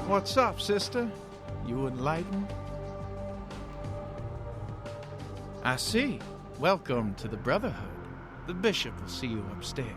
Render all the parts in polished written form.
What's up, sister? You enlightened? I see. Welcome to the Brotherhood. The bishop will see you upstairs.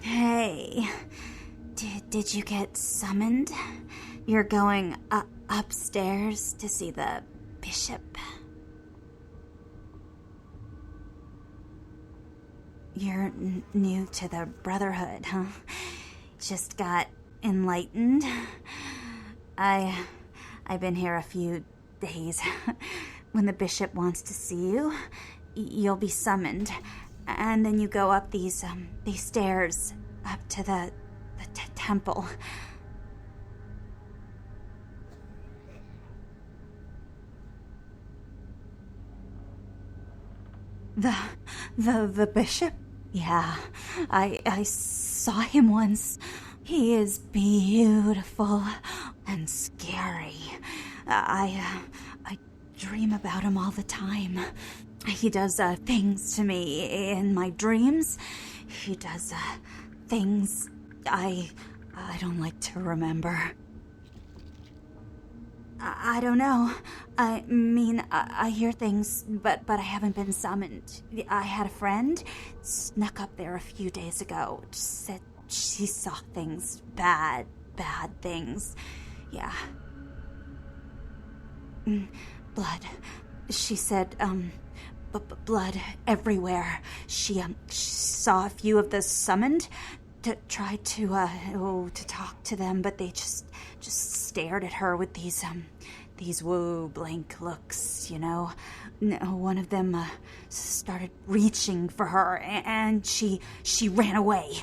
Hey, did you get summoned? You're going upstairs to see the bishop. You're new to the Brotherhood, huh? Just got enlightened. I've been here a few days. When the bishop wants to see you, you'll be summoned. And then you go up these stairs up to the temple. The bishop? Yeah, I saw him once. He is beautiful and scary. I dream about him all the time. He does things to me in my dreams. He does things I don't like to remember. I don't know. I mean, I hear things, but I haven't been summoned. I had a friend snuck up there a few days ago. Said she saw things, bad things. Yeah. Blood. She said, blood everywhere. She saw a few of the summoned to try to talk to them, but they just stared at her with these blank looks, you know. One of them started reaching for her, and she ran away.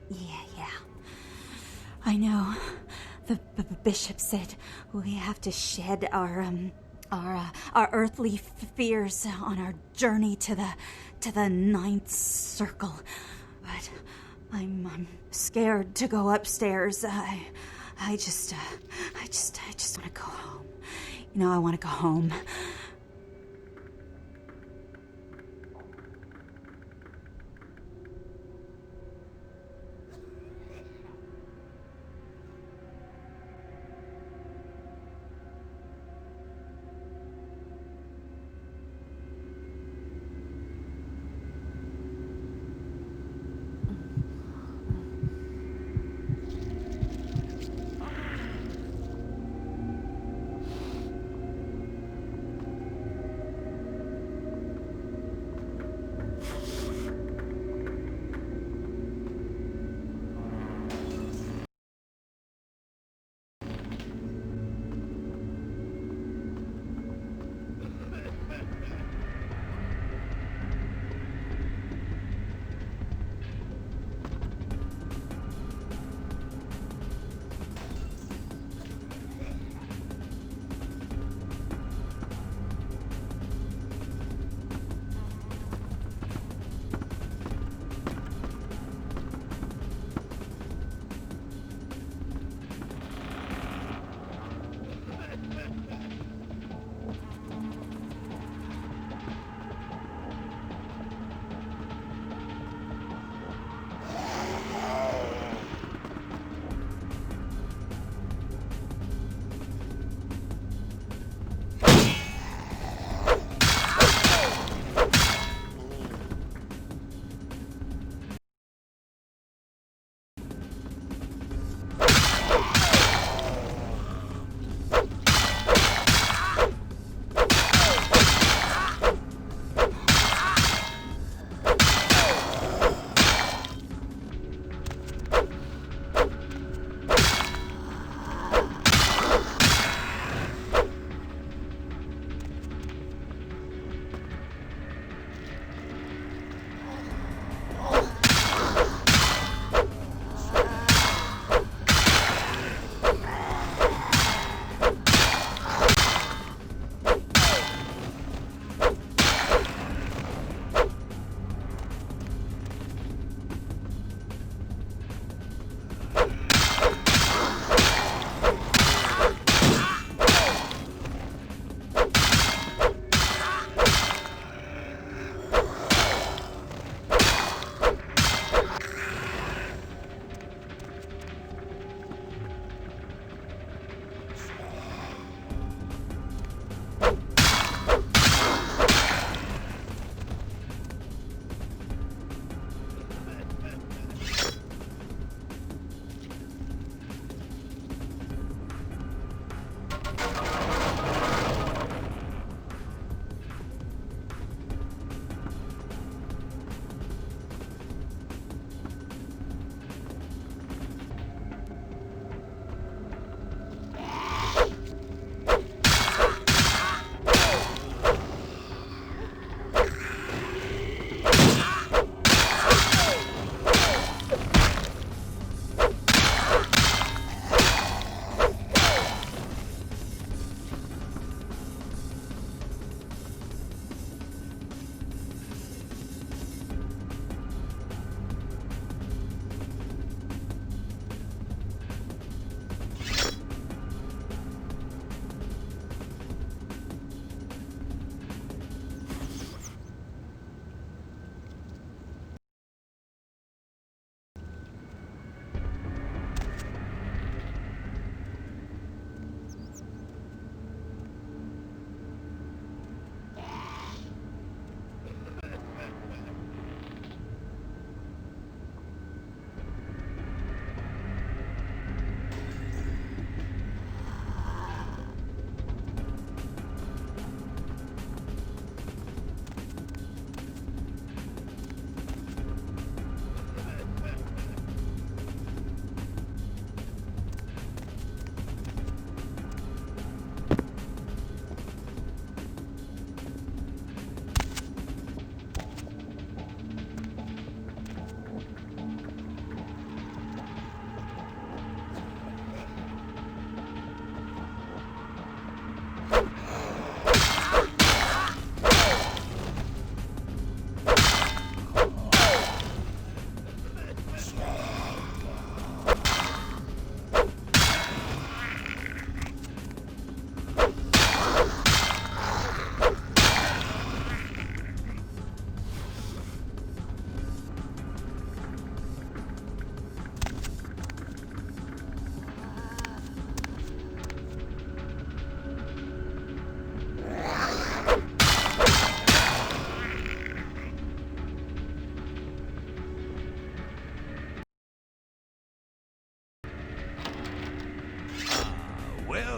Yeah. I know. The bishop said we have to shed our earthly fears on our journey to the ninth circle. But I'm scared to go upstairs. I just want to go home. You know, I want to go home.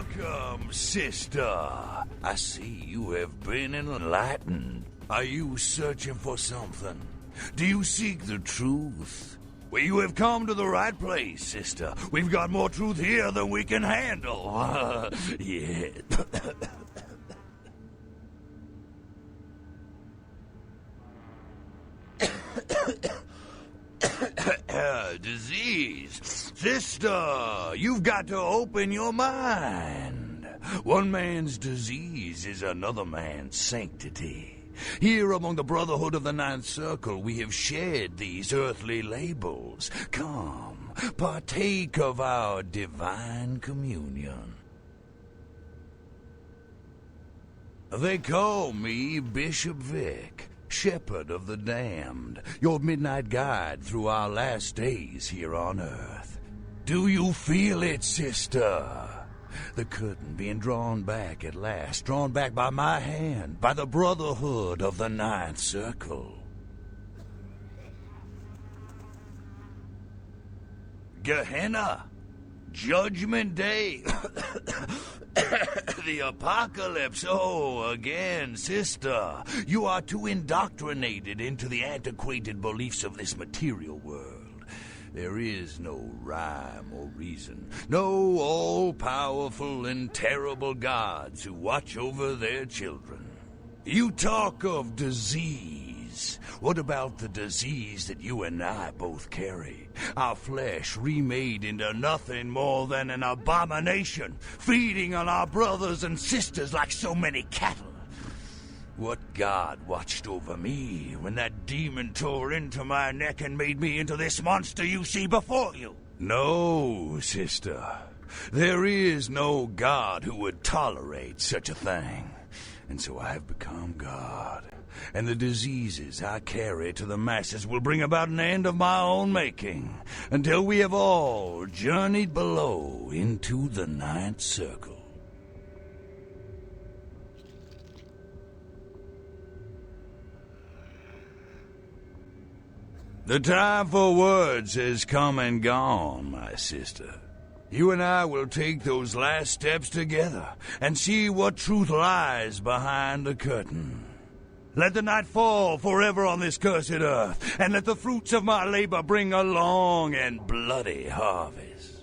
Welcome, sister. I see you have been enlightened. Are you searching for something? Do you seek the truth? Well, you have come to the right place, sister. We've got more truth here than we can handle. Yeah. Disease. Sister, you've got to open your mind. One man's disease is another man's sanctity. Here among the Brotherhood of the Ninth Circle, we have shared these earthly labels. Come, partake of our divine communion. They call me Bishop Vic, Shepherd of the Damned, your midnight guide through our last days here on Earth. Do you feel it, sister? The curtain being drawn back at last, drawn back by my hand, by the Brotherhood of the Ninth Circle. Gehenna, Judgment Day, the apocalypse. Oh, again, sister, you are too indoctrinated into the antiquated beliefs of this material world. There is no rhyme or reason, no all-powerful and terrible gods who watch over their children. You talk of disease. What about the disease that you and I both carry? Our flesh remade into nothing more than an abomination, feeding on our brothers and sisters like so many cattle. What god watched over me when that demon tore into my neck and made me into this monster you see before you? No, sister. There is no god who would tolerate such a thing. And so I have become God. And the diseases I carry to the masses will bring about an end of my own making, until we have all journeyed below into the Ninth Circle. The time for words has come and gone, my sister. You and I will take those last steps together and see what truth lies behind the curtain. Let the night fall forever on this cursed earth, and let the fruits of my labor bring a long and bloody harvest.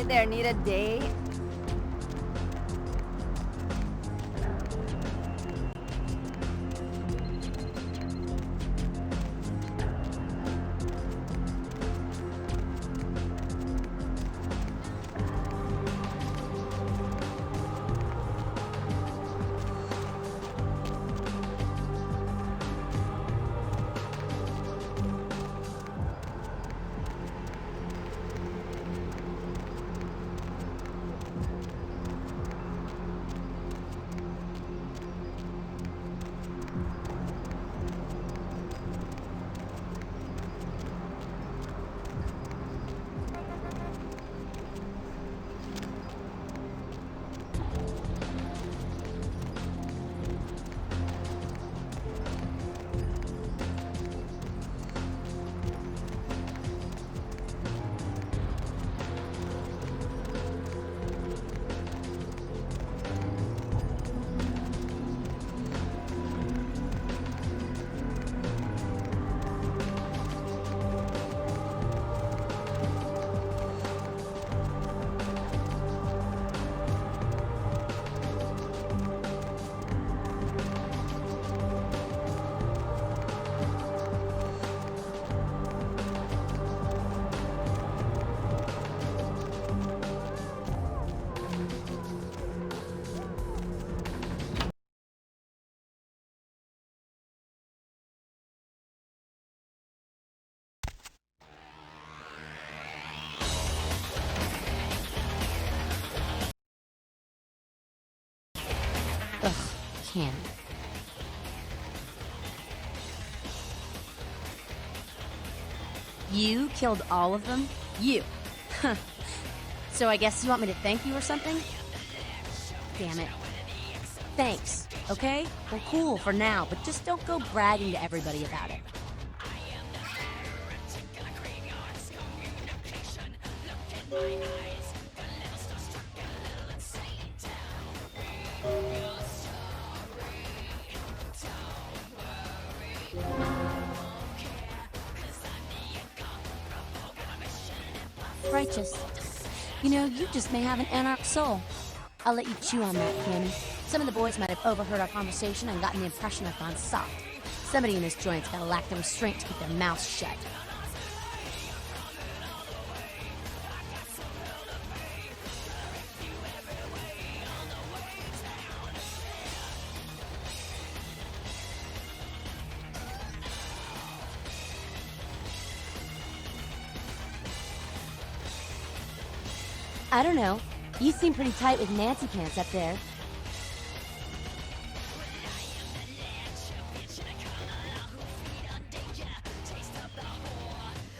Hey there, need a date? Ugh, can't. You killed all of them? You. Huh. So I guess you want me to thank you or something? Damn it. Thanks, okay? Well, cool for now, but just don't go bragging to everybody about it. Righteous. You know, you just may have an anarch soul. I'll let you chew on that, Cammy. Some of the boys might have overheard our conversation and gotten the impression I've gone soft. Somebody in this joint's gotta lack the restraint to keep their mouths shut. I don't know. You seem pretty tight with Nancy Pants up there.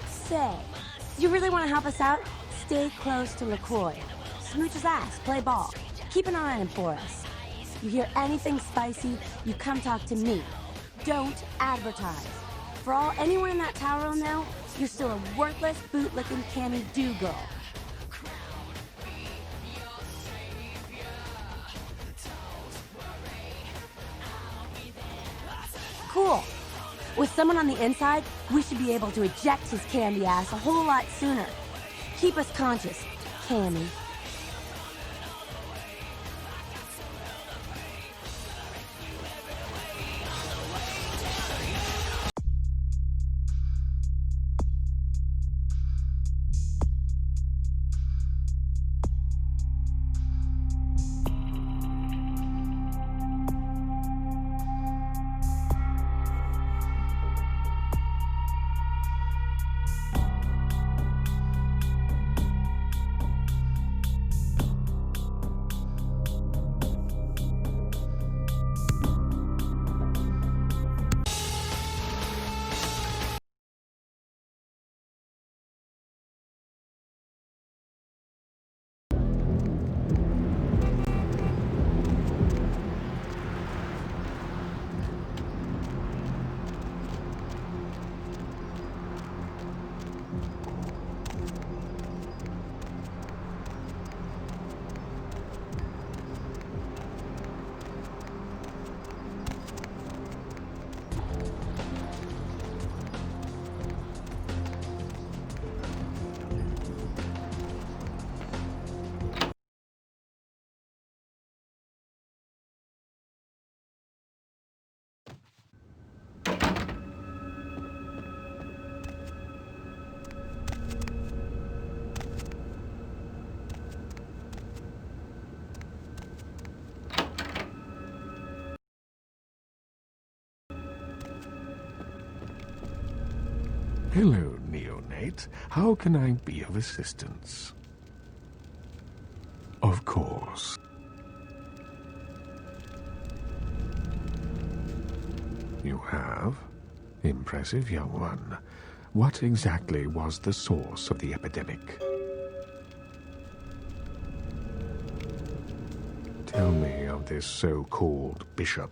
Say, you really want to help us out? Stay close to LaCroix. Smooch his ass, play ball. Keep an eye on him for us. You hear anything spicy, you come talk to me. Don't advertise. For all anyone in that tower will know, you're still a worthless, bootlicking Cammy do-girl. Cool. With someone on the inside, we should be able to eject his candy ass a whole lot sooner. Keep us conscious, Cammy. Hello, neonate. How can I be of assistance? Of course. You have? Impressive, young one. What exactly was the source of the epidemic? Tell me of this so-called bishop.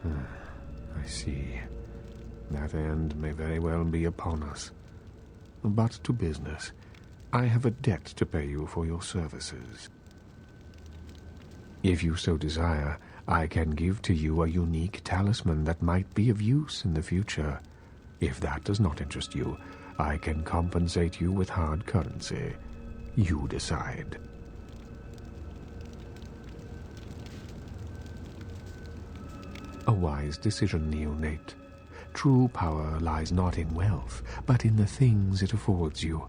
I see. That end may very well be upon us. But to business. I have a debt to pay you for your services. If you so desire, I can give to you a unique talisman that might be of use in the future. If that does not interest you, I can compensate you with hard currency. You decide. A wise decision, neonate. True power lies not in wealth, but in the things it affords you.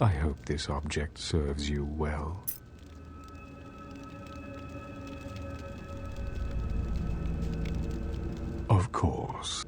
I hope this object serves you well. Of course.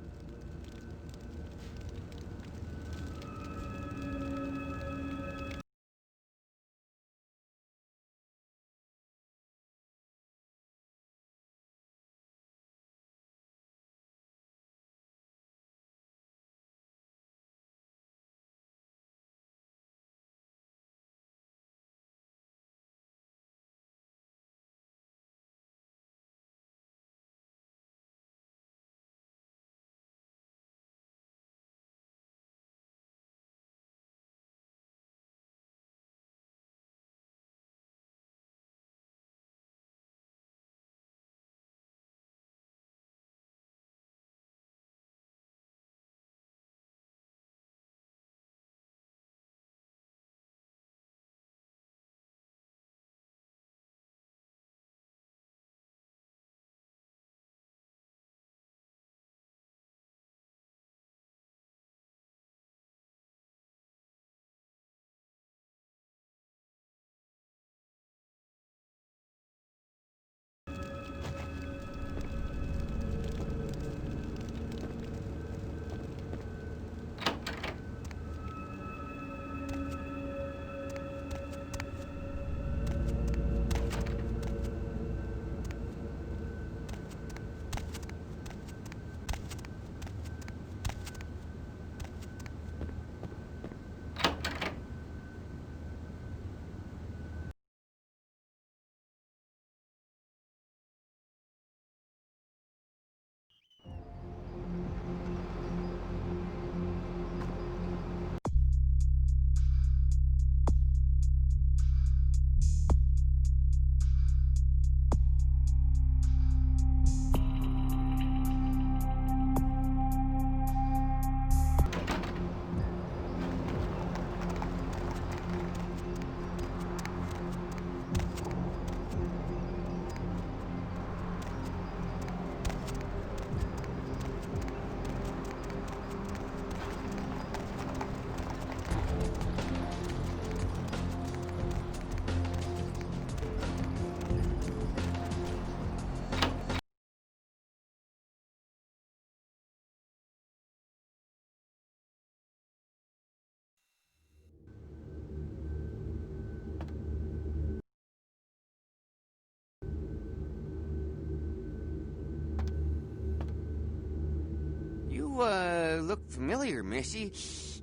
Look familiar, Missy.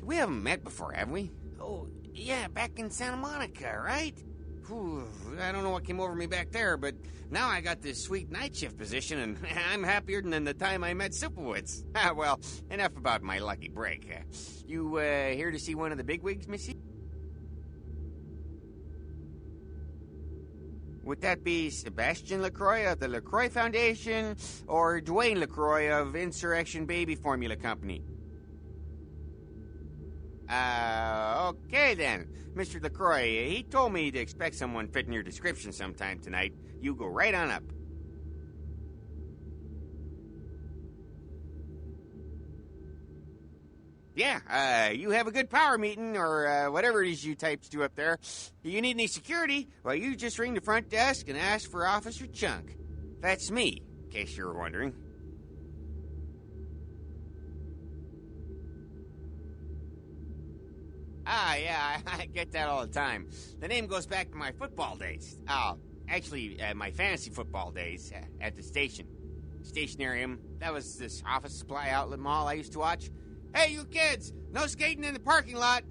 We haven't met before, have we? Oh, yeah, back in Santa Monica, right? Whew, I don't know what came over me back there, but now I got this sweet night shift position, and I'm happier than the time I met Supowitz. Well, enough about my lucky break. You, here to see one of the bigwigs, Missy? Would that be Sebastian LaCroix of the LaCroix Foundation, or Dwayne LaCroix of Insurrection Baby Formula Company? Okay then. Mr. LaCroix, he told me to expect someone fitting your description sometime tonight. You go right on up. Yeah, you have a good power meeting, or whatever it is you types do up there. You need any security? Well, you just ring the front desk and ask for Officer Chunk. That's me, in case you were wondering. Yeah, I get that all the time. The name goes back to my football days. Actually, my fantasy football days at the station. Stationarium. That was this office supply outlet mall I used to watch. Hey, you kids! No skating in the parking lot!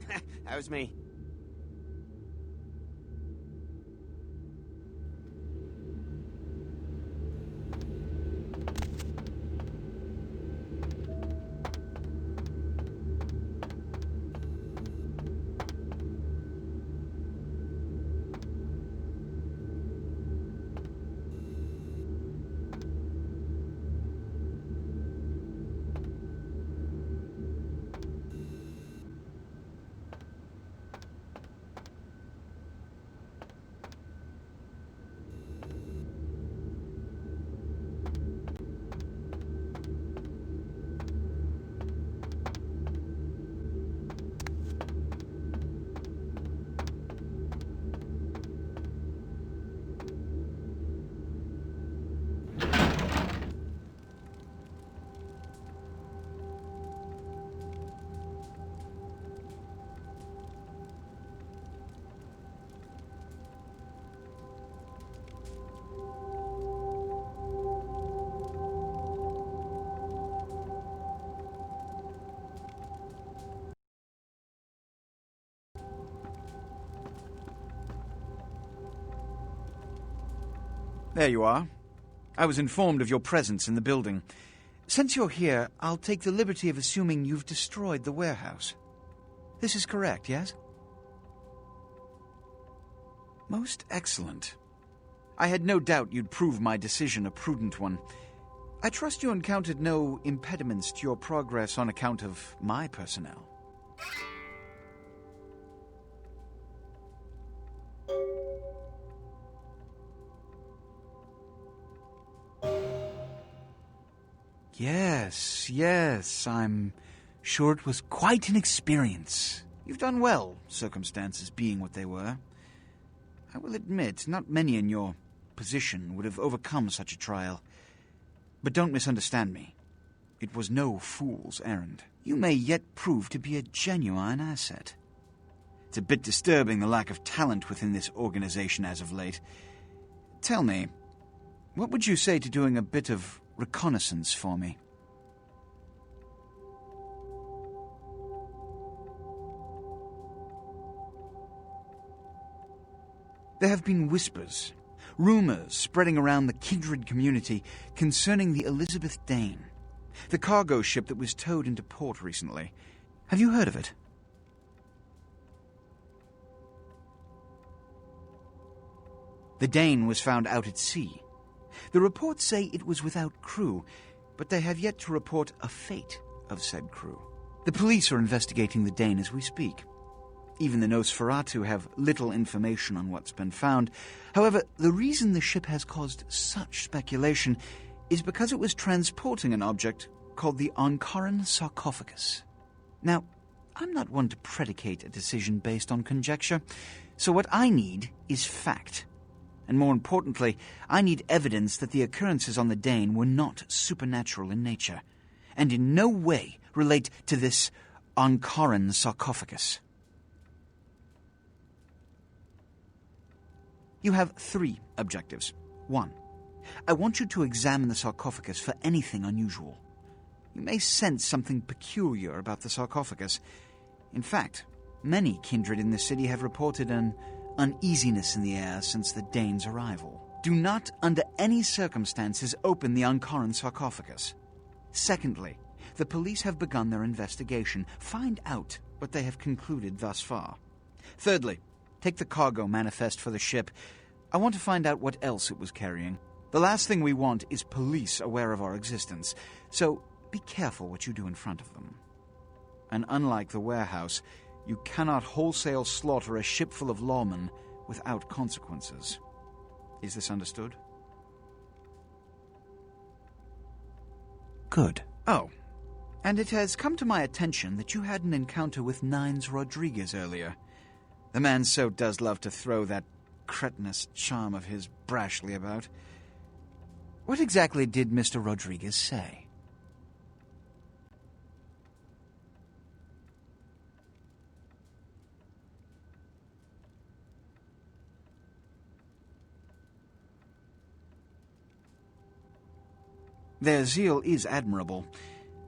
That was me. There you are. I was informed of your presence in the building. Since you're here, I'll take the liberty of assuming you've destroyed the warehouse. This is correct, yes? Most excellent. I had no doubt you'd prove my decision a prudent one. I trust you encountered no impediments to your progress on account of my personnel. Yes, I'm sure it was quite an experience. You've done well, circumstances being what they were. I will admit, not many in your position would have overcome such a trial. But don't misunderstand me. It was no fool's errand. You may yet prove to be a genuine asset. It's a bit disturbing, the lack of talent within this organization as of late. Tell me, what would you say to doing a bit of reconnaissance for me? There have been whispers, rumors spreading around the kindred community concerning the Elizabeth Dane, the cargo ship that was towed into port recently. Have you heard of it? The Dane was found out at sea. The reports say it was without crew, but they have yet to report a fate of said crew. The police are investigating the Dane as we speak. Even the Nosferatu have little information on what's been found. However, the reason the ship has caused such speculation is because it was transporting an object called the Ankaran sarcophagus. Now, I'm not one to predicate a decision based on conjecture, so what I need is fact. And more importantly, I need evidence that the occurrences on the Dane were not supernatural in nature, and in no way relate to this Ankaran sarcophagus. You have 3 objectives. 1. I want you to examine the sarcophagus for anything unusual. You may sense something peculiar about the sarcophagus. In fact, many kindred in the city have reported an uneasiness in the air since the Dane's arrival. Do not, under any circumstances, open the Ankaran sarcophagus. Secondly, the police have begun their investigation. Find out what they have concluded thus far. Thirdly, take the cargo manifest for the ship. I want to find out what else it was carrying. The last thing we want is police aware of our existence, so be careful what you do in front of them. And unlike the warehouse, you cannot wholesale slaughter a ship full of lawmen without consequences. Is this understood? Good. Oh, and it has come to my attention that you had an encounter with Nines Rodriguez earlier. The man so does love to throw that cretinous charm of his brashly about. What exactly did Mr. Rodriguez say? Their zeal is admirable,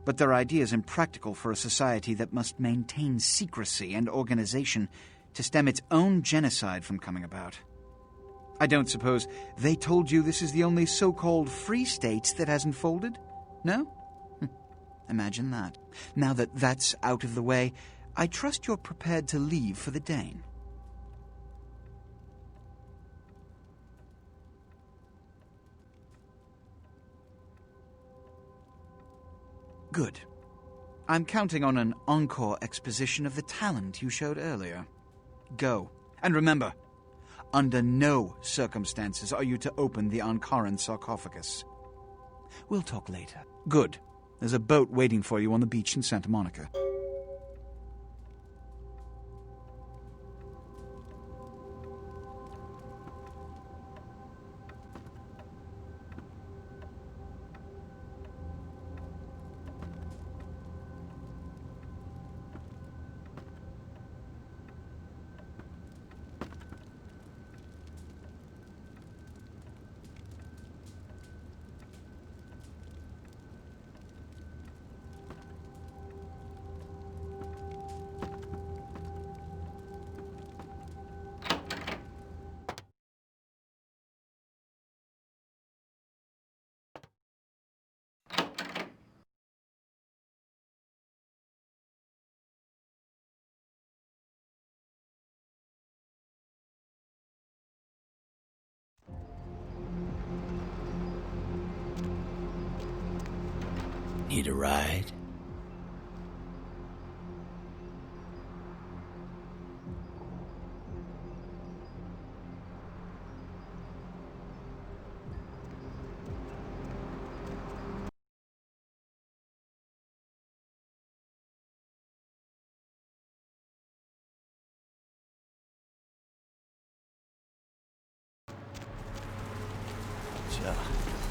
but their idea is impractical for a society that must maintain secrecy and organization to stem its own genocide from coming about. I don't suppose they told you this is the only so-called free state that hasn't folded? No? Imagine that. Now that that's out of the way, I trust you're prepared to leave for the Dane. Good. I'm counting on an encore exposition of the talent you showed earlier. Go. And remember, under no circumstances are you to open the Ankaran sarcophagus. We'll talk later. Good. There's a boat waiting for you on the beach in Santa Monica. Need a ride?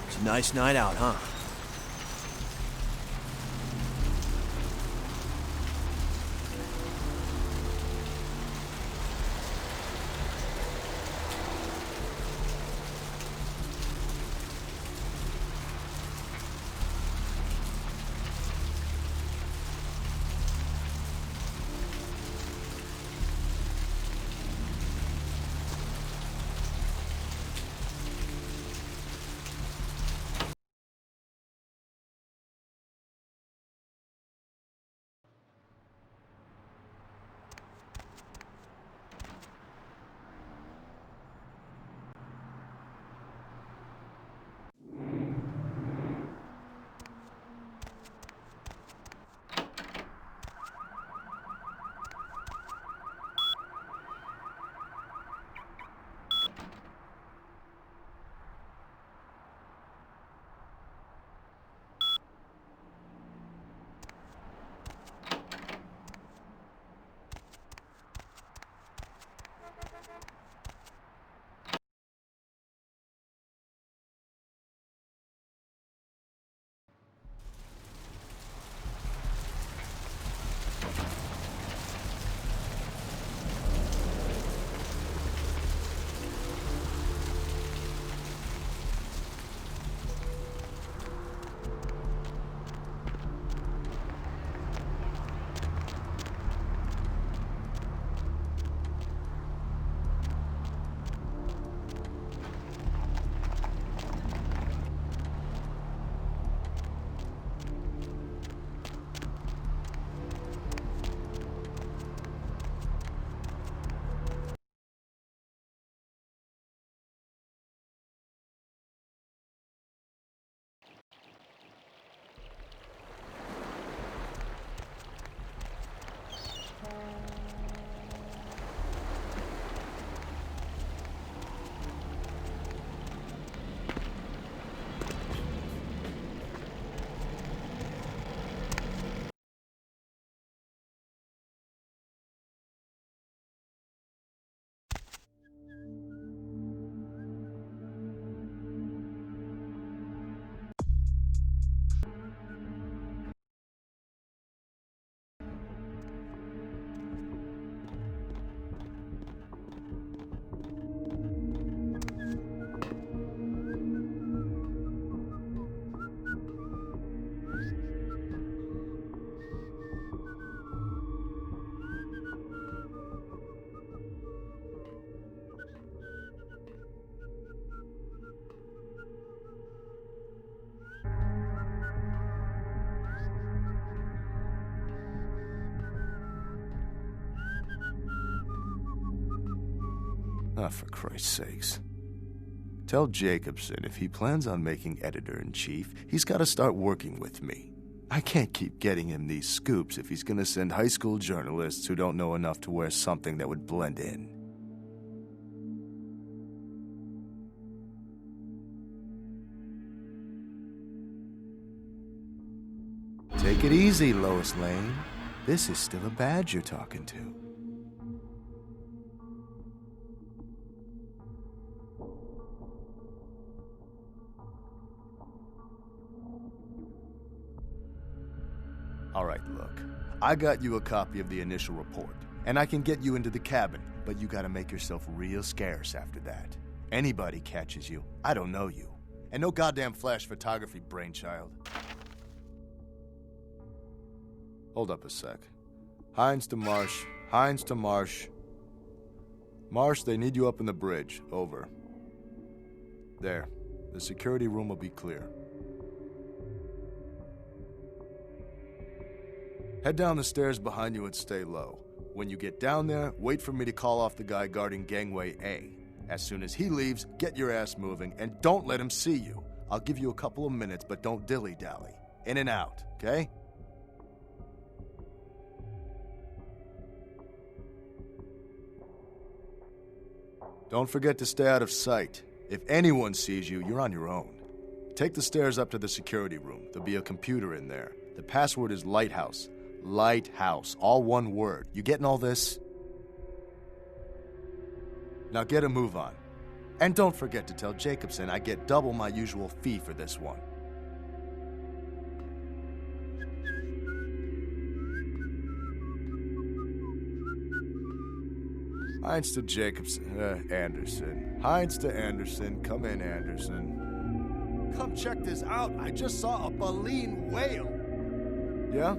It's a nice night out, huh? Ah, for Christ's sakes. Tell Jacobson if he plans on making editor-in-chief, he's got to start working with me. I can't keep getting him these scoops if he's going to send high school journalists who don't know enough to wear something that would blend in. Take it easy, Lois Lane. This is still a badge you're talking to. All right, look. I got you a copy of the initial report, and I can get you into the cabin, but you gotta make yourself real scarce after that. Anybody catches you, I don't know you. And no goddamn flash photography, brainchild. Hold up a sec. Hines to Marsh. Hines to Marsh. Marsh, they need you up in the bridge. Over. There. The security room will be clear. Head down the stairs behind you and stay low. When you get down there, wait for me to call off the guy guarding Gangway A. As soon as he leaves, get your ass moving, and don't let him see you. I'll give you a couple of minutes, but don't dilly-dally. In and out, okay? Don't forget to stay out of sight. If anyone sees you, you're on your own. Take the stairs up to the security room. There'll be a computer in there. The password is Lighthouse. Lighthouse. All one word. You getting all this? Now get a move on. And don't forget to tell Jacobson I get double my usual fee for this one. Hines to Jacobson. Anderson. Hines to Anderson. Come in, Anderson. Come check this out. I just saw a baleen whale. Yeah?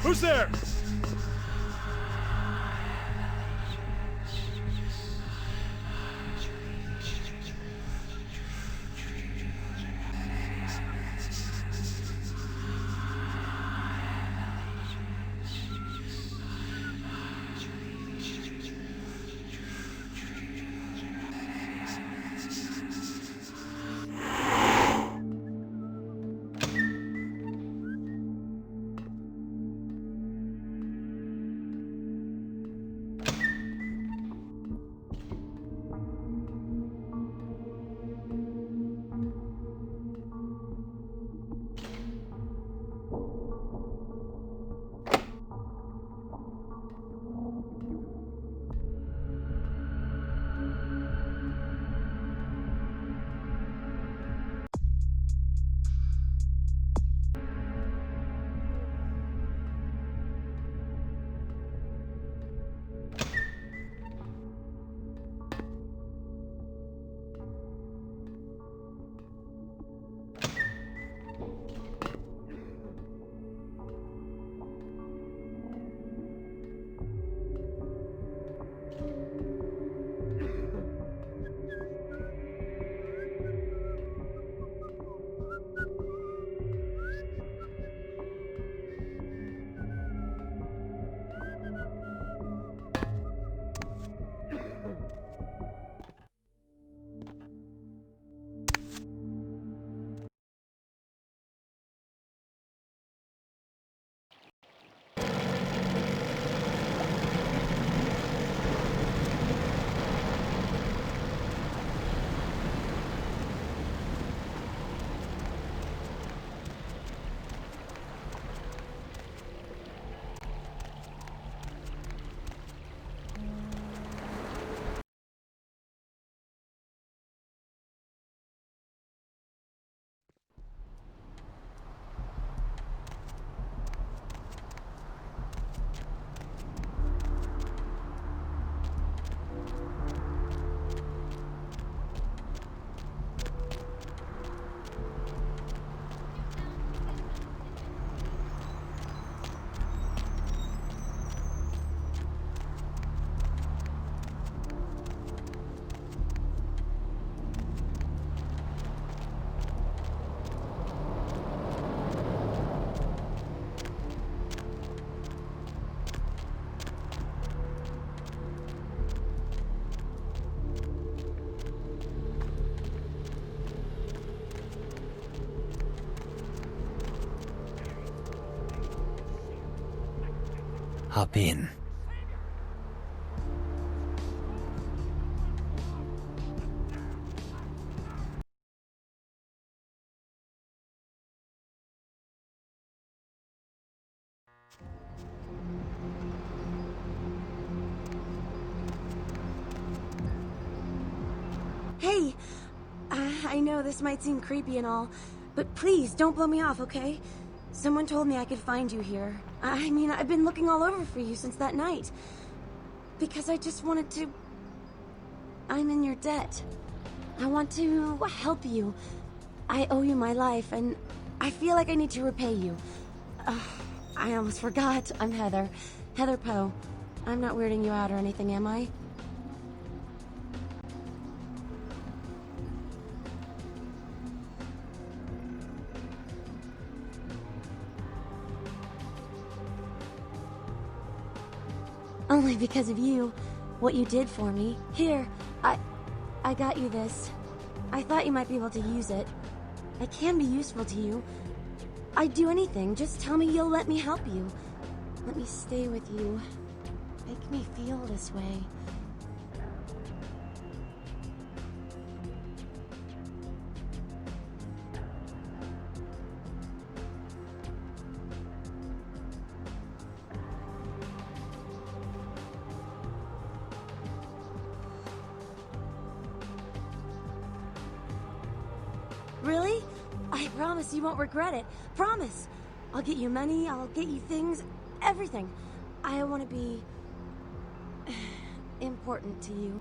Who's there? Hop in. Hey, I know this might seem creepy and all, but please don't blow me off, okay? Someone told me I could find you here. I mean, I've been looking all over for you since that night. Because I just wanted to... I'm in your debt. I want to help you. I owe you my life, and I feel like I need to repay you. I almost forgot. I'm Heather. Heather Poe. I'm not weirding you out or anything, am I? Only because of you. What you did for me. Here, I got you this. I thought you might be able to use it. I can be useful to you. I'd do anything. Just tell me you'll let me help you. Let me stay with you. Make me feel this way. Really? I promise you won't regret it. Promise. I'll get you money, I'll get you things, everything. I want to be important to you.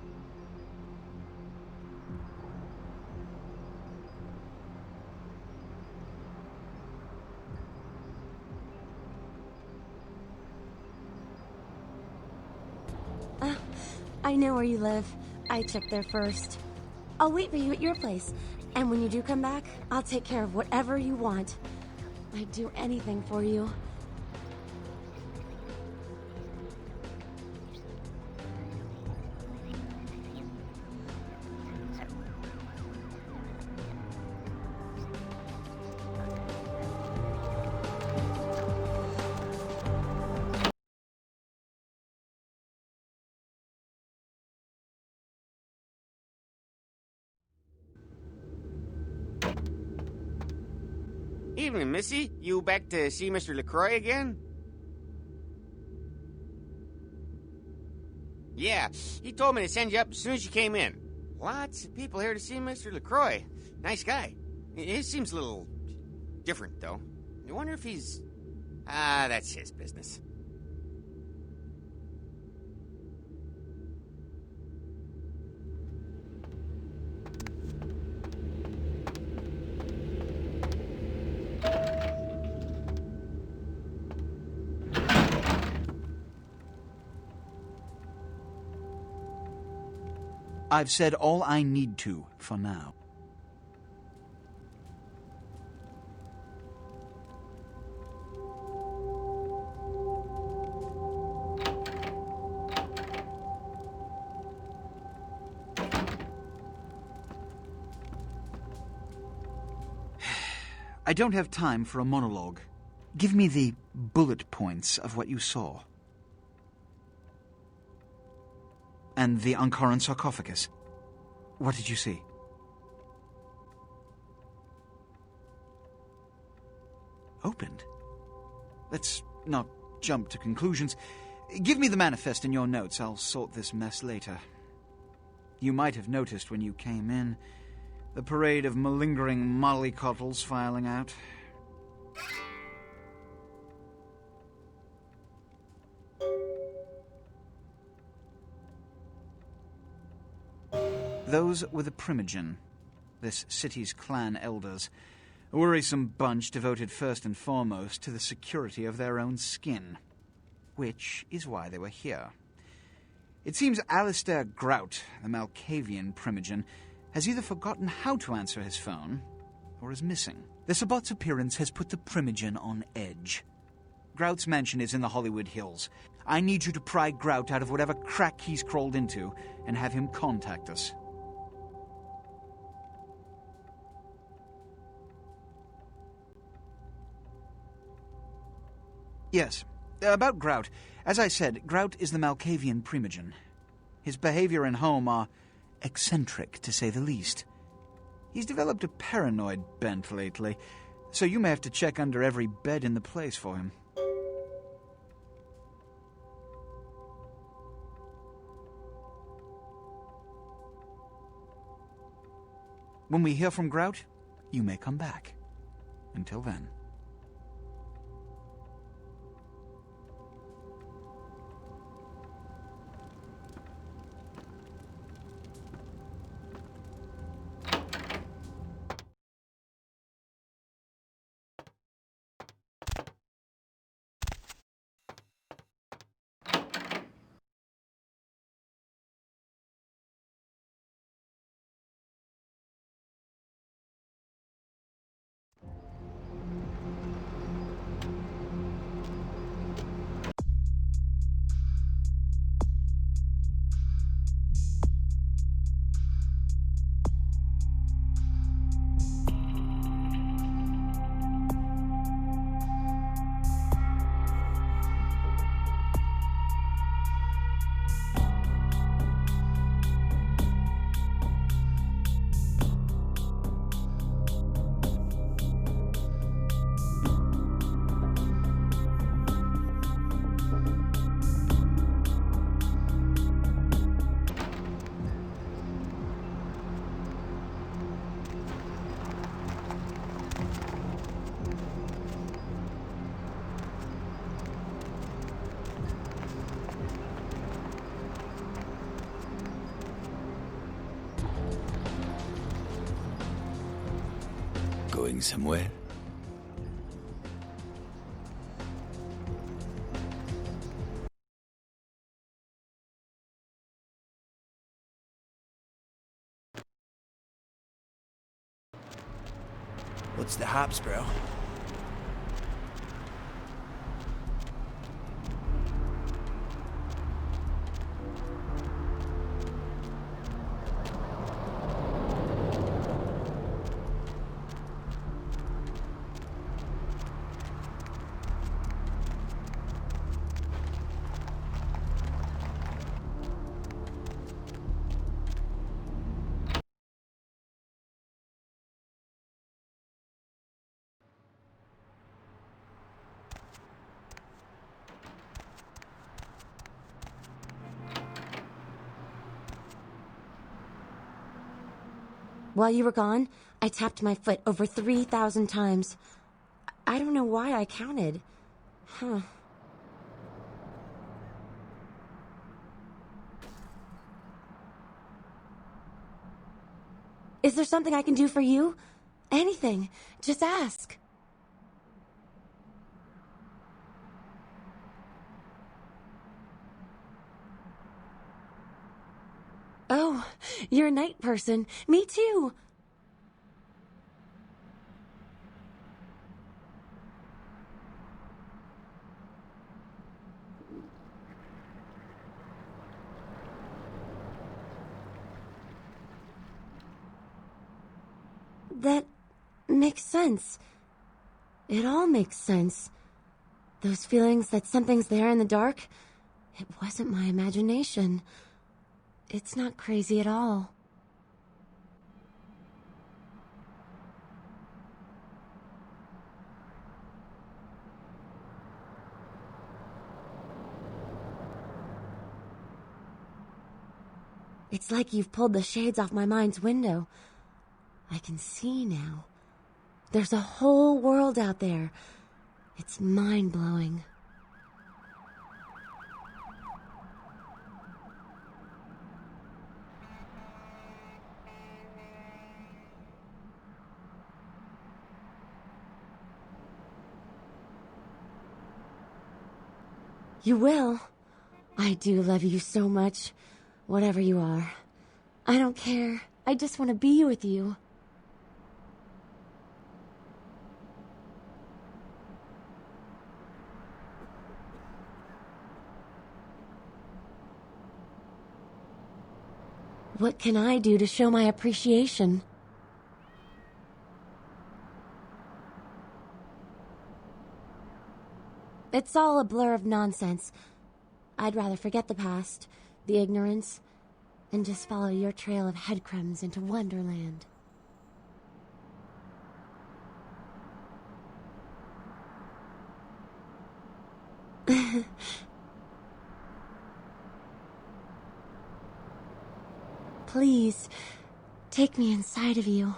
I know where you live. I checked there first. I'll wait for you at your place. And when you do come back, I'll take care of whatever you want. I'd do anything for you. Evening, Missy. You back to see Mr. LaCroix again? Yeah, he told me to send you up as soon as you came in. Lots of people here to see Mr. LaCroix. Nice guy. He seems a little different, though. I wonder if he's... that's his business. I've said all I need to for now. I don't have time for a monologue. Give me the bullet points of what you saw. And the Ankaran sarcophagus. What did you see? Opened? Let's not jump to conclusions. Give me the manifest in your notes. I'll sort this mess later. You might have noticed when you came in the parade of malingering mollycoddles filing out. Those were the Primogen, this city's clan elders, a worrisome bunch devoted first and foremost to the security of their own skin, which is why they were here. It seems Alistair Grout, the Malkavian Primogen, has either forgotten how to answer his phone or is missing. The Sabot's appearance has put the Primogen on edge. Grout's mansion is in the Hollywood Hills. I need you to pry Grout out of whatever crack he's crawled into and have him contact us. Yes, about Grout. As I said, Grout is the Malkavian Primogen. His behavior and home are eccentric, to say the least. He's developed a paranoid bent lately, so you may have to check under every bed in the place for him. When we hear from Grout, you may come back. Until then. Going somewhere? What's the hops, bro? While you were gone, I tapped my foot over 3,000 times. I don't know why I counted. Huh. Is there something I can do for you? Anything. Just ask. Oh, you're a night person. Me too. That makes sense. It all makes sense. Those feelings that something's there in the dark, it wasn't my imagination. It's not crazy at all. It's like you've pulled the shades off my mind's window. I can see now. There's a whole world out there. It's mind-blowing. You will. I do love you so much, whatever you are. I don't care. I just want to be with you. What can I do to show my appreciation? It's all a blur of nonsense. I'd rather forget the past, the ignorance, and just follow your trail of headcrumbs into Wonderland. Please, take me inside of you.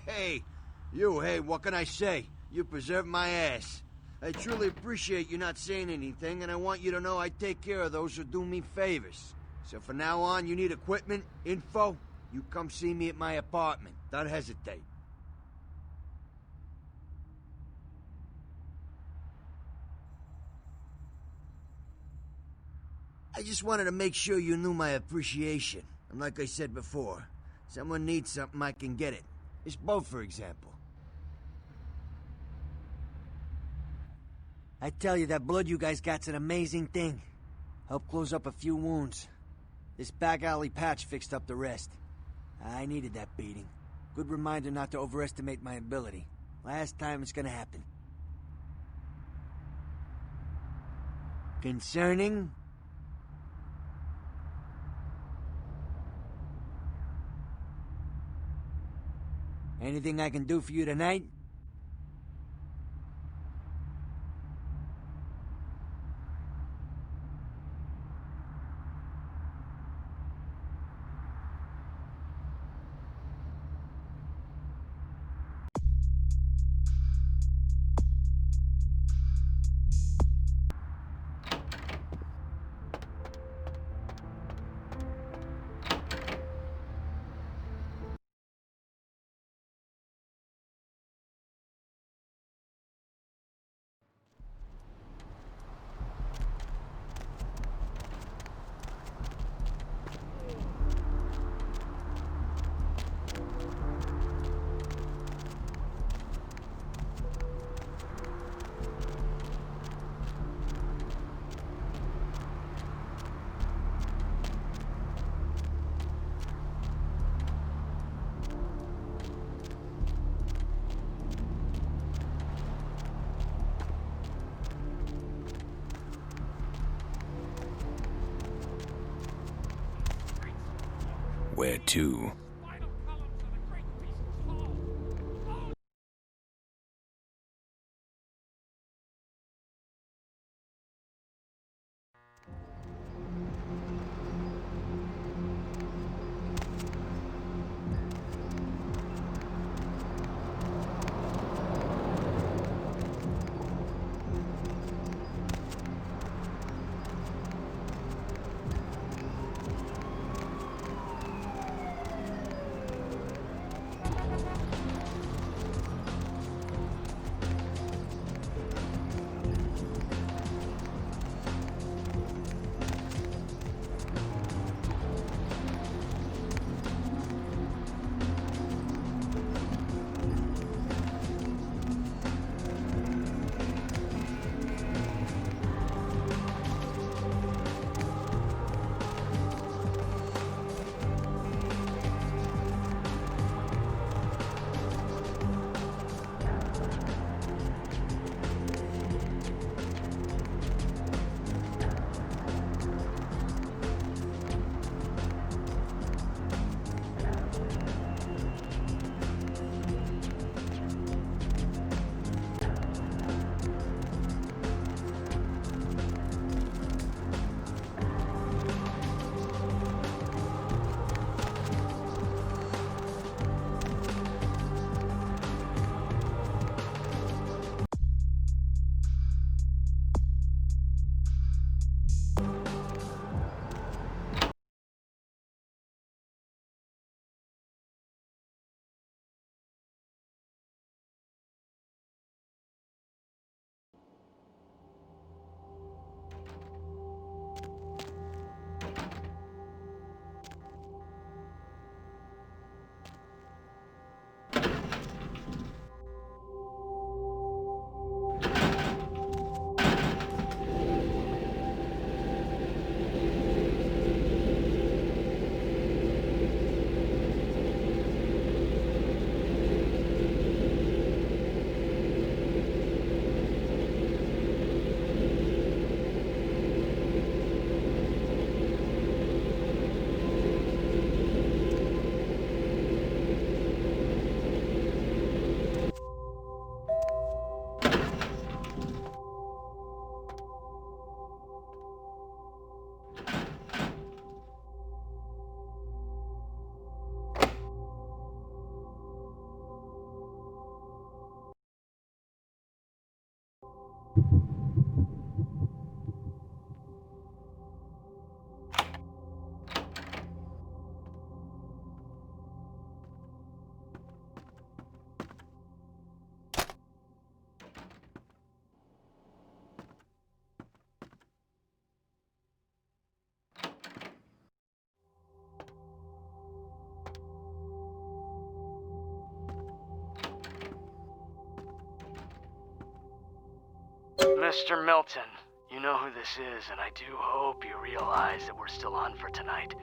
Hey, hey, what can I say? You preserved my ass. I truly appreciate you not saying anything, and I want you to know I take care of those who do me favors. So from now on, you need equipment, info, you come see me at my apartment. Don't hesitate. I just wanted to make sure you knew my appreciation. And like I said before, someone needs something, I can get it. This boat, for example. I tell you, that blood you guys got's an amazing thing. Helped close up a few wounds. This back alley patch fixed up the rest. I needed that beating. Good reminder not to overestimate my ability. Last time it's gonna happen. Concerning? Anything I can do for you tonight? Where to? Mr. Milton, you know who this is, and I do hope you realize that we're still on for tonight.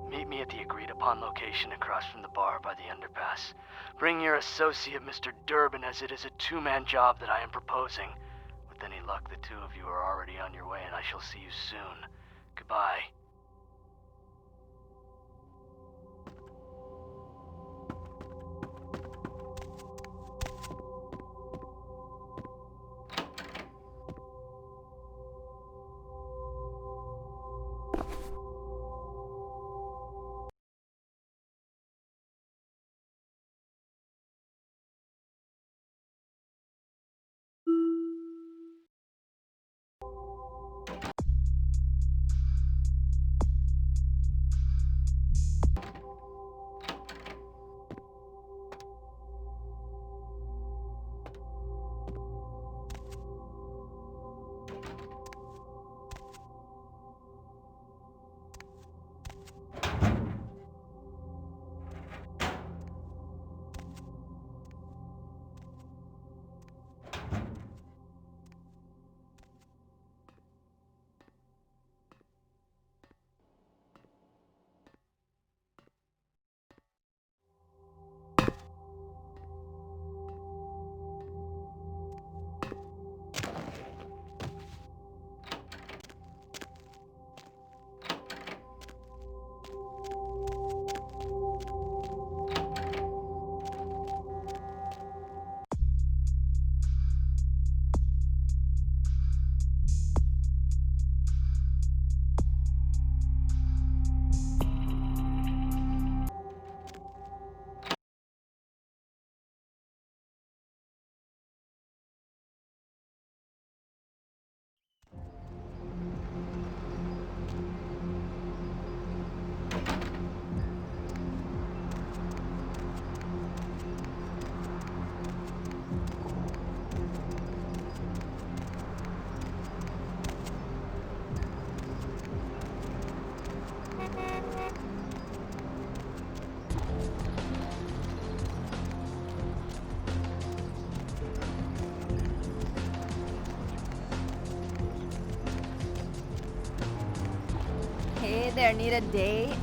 Meet me at the agreed-upon location across from the bar by the underpass. Bring your associate, Mr. Durbin, as it is a two-man job that I am proposing. With any luck, the two of you are already on your way, and I shall see you soon. Goodbye. Hey there, need a date?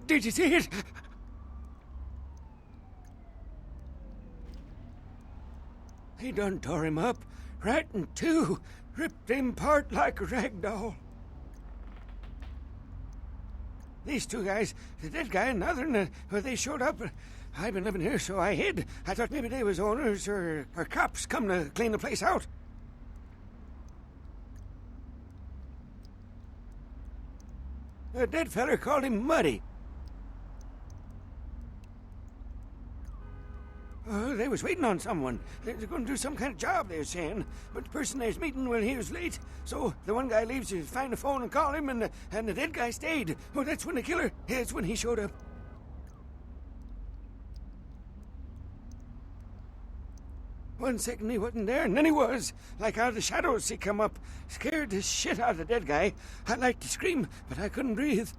Did you see it? He done tore him up, right in two, ripped him apart like a rag doll. These two guys, the dead guy and the other one, they showed up. I've been living here, so I hid. I thought maybe they was owners or cops come to clean the place out. The dead feller called him Muddy. They was waiting on someone. They was going to do some kind of job, they were saying. But the person they was meeting, well, he was late. So the one guy leaves to find the phone and call him, and the dead guy stayed. Oh, that's when the killer, that's when he showed up. One second he wasn't there, and then he was. Like out of the shadows he come up. Scared the shit out of the dead guy. I'd like to scream, but I couldn't breathe.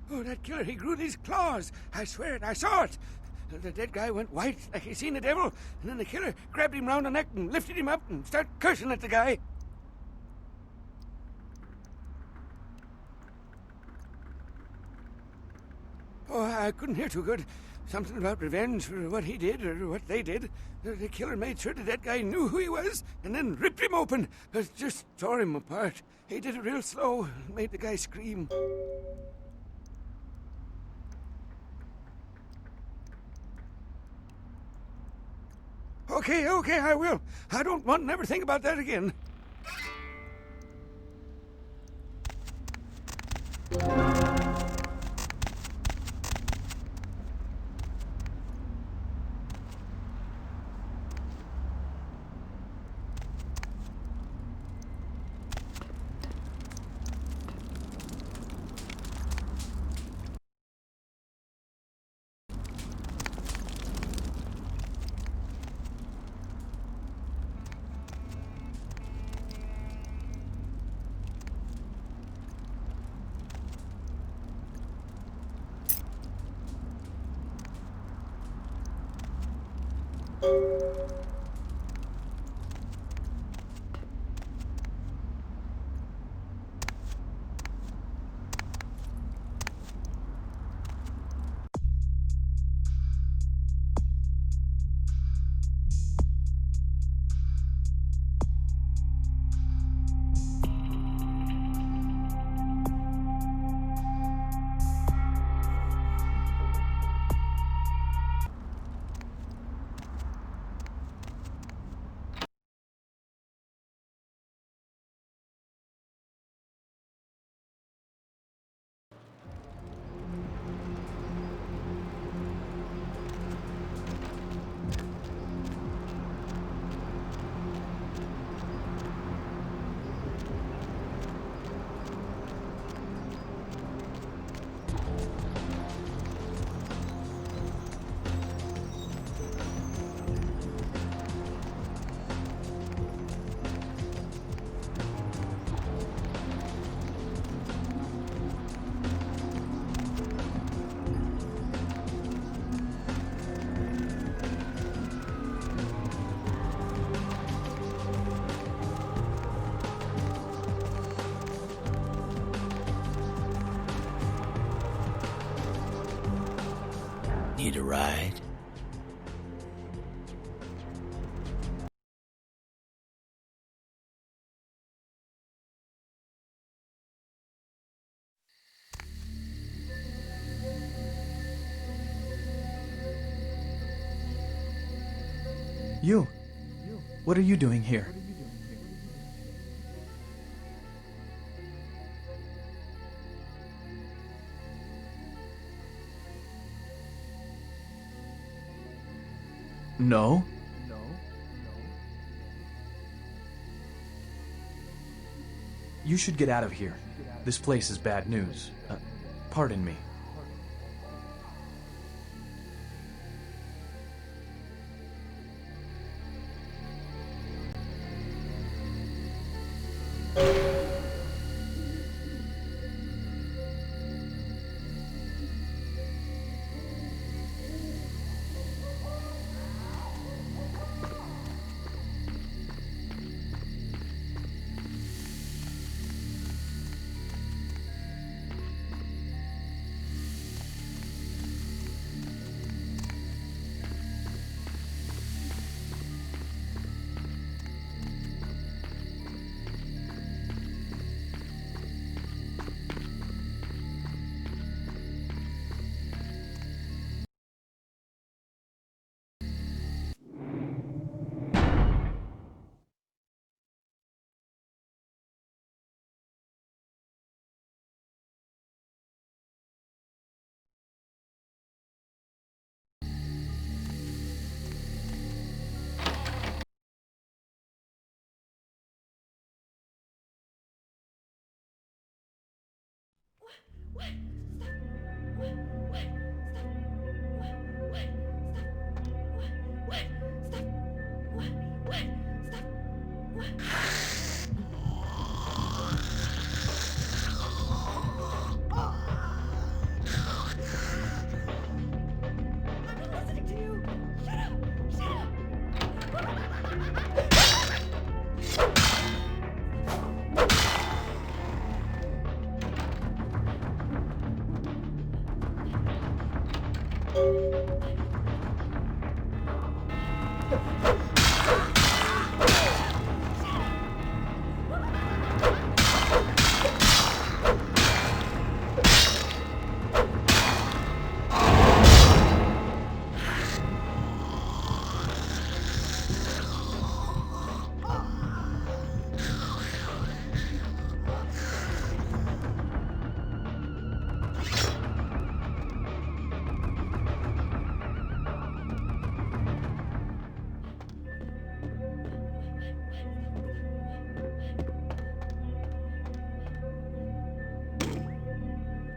Oh, that killer, he grew these claws. I swear it, I saw it. The dead guy went white like he seen the devil, and then the killer grabbed him round the neck and lifted him up and started cursing at the guy. Oh, I couldn't hear too good. Something about revenge for what he did or what they did. The killer made sure the dead guy knew who he was and then ripped him open. Just tore him apart. He did it real slow and made the guy scream. Okay, I will. I don't want to never think about that again. Need a ride? You. What are you doing here? No? You should get out of here. This place is bad news. Pardon me.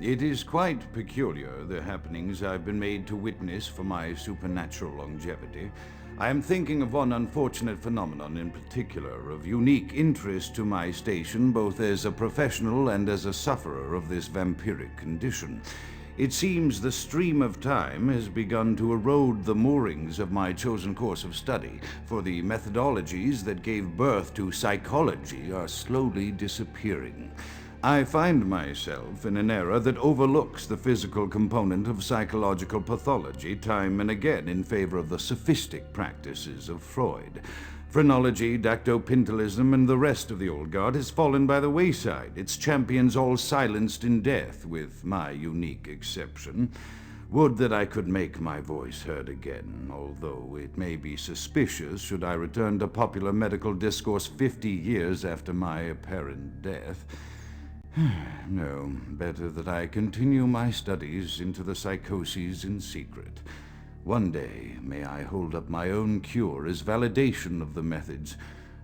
It is quite peculiar, the happenings I've been made to witness for my supernatural longevity. I am thinking of one unfortunate phenomenon in particular, of unique interest to my station, both as a professional and as a sufferer of this vampiric condition. It seems the stream of time has begun to erode the moorings of my chosen course of study, for the methodologies that gave birth to psychology are slowly disappearing. I find myself in an era that overlooks the physical component of psychological pathology time and again in favor of the sophistic practices of Freud. Phrenology, dactopintilism, and the rest of the old guard has fallen by the wayside, its champions all silenced in death, with my unique exception. Would that I could make my voice heard again, although it may be suspicious should I return to popular medical discourse 50 years after my apparent death. No, better that I continue my studies into the psychoses in secret. One day, may I hold up my own cure as validation of the methods.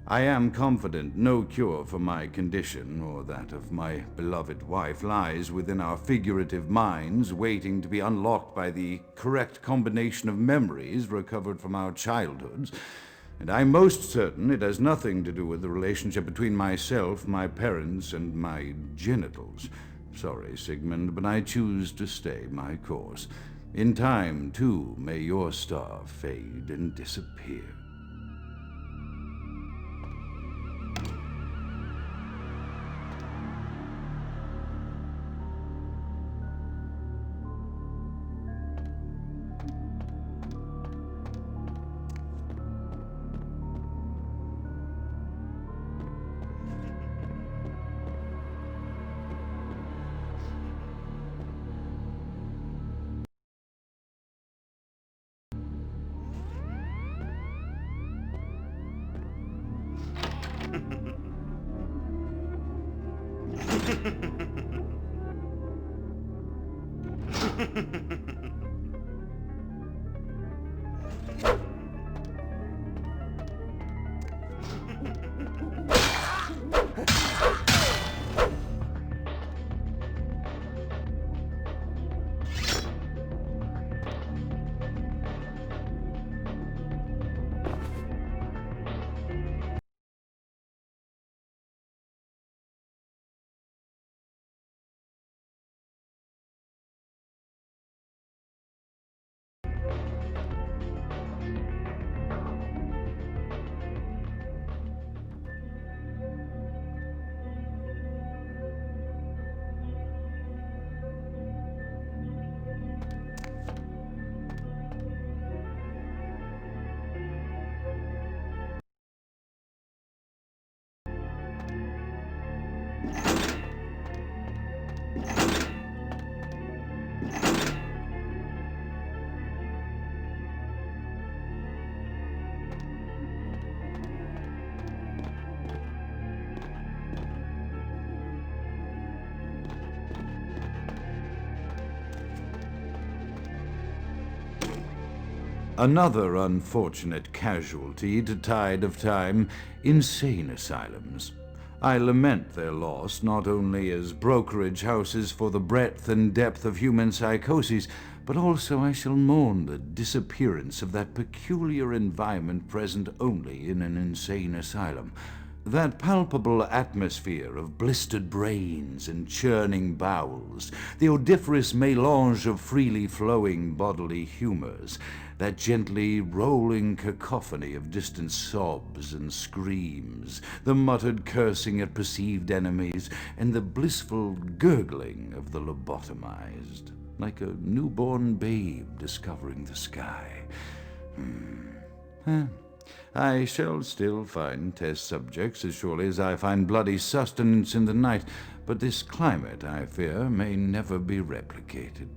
I am confident no cure for my condition, or that of my beloved wife, lies within our figurative minds, waiting to be unlocked by the correct combination of memories recovered from our childhoods. And I'm most certain it has nothing to do with the relationship between myself, my parents, and my genitals. Sorry, Sigmund, but I choose to stay my course. In time, too, may your star fade and disappear. Another unfortunate casualty to tide of time, insane asylums. I lament their loss not only as brokerage houses for the breadth and depth of human psychoses, but also I shall mourn the disappearance of that peculiar environment present only in an insane asylum. That palpable atmosphere of blistered brains and churning bowels, the odoriferous melange of freely flowing bodily humours, that gently rolling cacophony of distant sobs and screams, the muttered cursing at perceived enemies, and the blissful gurgling of the lobotomized, like a newborn babe discovering the sky. I shall still find test subjects as surely as I find bloody sustenance in the night, but this climate, I fear, may never be replicated.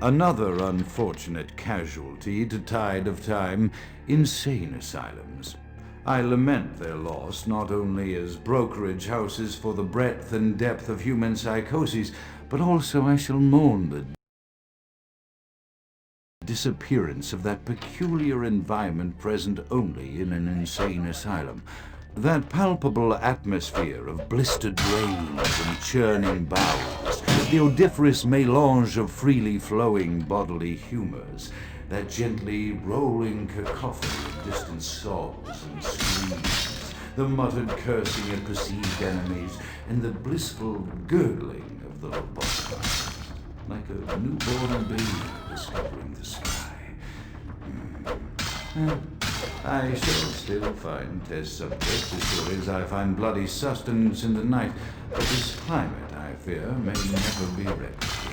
Another unfortunate casualty to tide of time, insane asylums. I lament their loss not only as brokerage houses for the breadth and depth of human psychoses, but also I shall mourn the disappearance of that peculiar environment present only in an insane asylum. That palpable atmosphere of blistered brains and churning bowels, the odoriferous melange of freely flowing bodily humours, that gently rolling cacophony of distant sobs and screams, the muttered cursing at perceived enemies, and the blissful gurgling of the lobotomized, like a newborn baby discovering the sky. I shall still find test subjects as sure as I find bloody sustenance in the night, but this climate, I fear, may never be replicated.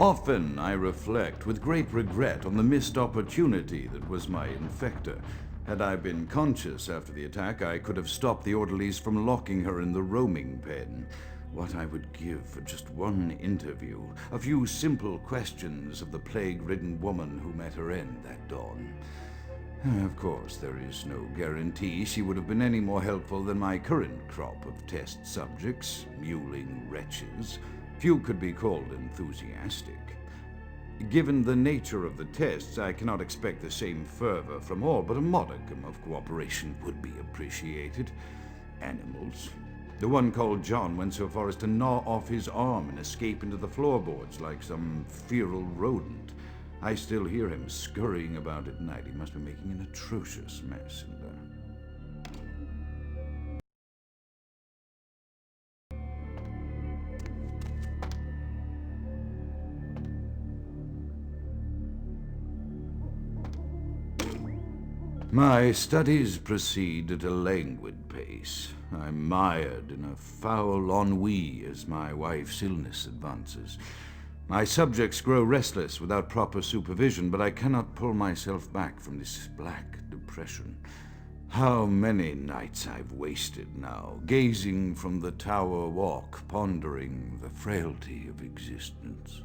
Often I reflect with great regret on the missed opportunity that was my infector. Had I been conscious after the attack, I could have stopped the orderlies from locking her in the roaming pen. What I would give for just one interview, a few simple questions of the plague-ridden woman who met her end that dawn. Of course, there is no guarantee she would have been any more helpful than my current crop of test subjects, mewling wretches. Few could be called enthusiastic. Given the nature of the tests, I cannot expect the same fervor from all, but a modicum of cooperation would be appreciated. Animals. The one called John went so far as to gnaw off his arm and escape into the floorboards like some feral rodent. I still hear him scurrying about at night. He must be making an atrocious mess in there. My studies proceed at a languid pace. I'm mired in a foul ennui as my wife's illness advances. My subjects grow restless without proper supervision, but I cannot pull myself back from this black depression. How many nights I've wasted now, gazing from the tower walk, pondering the frailty of existence.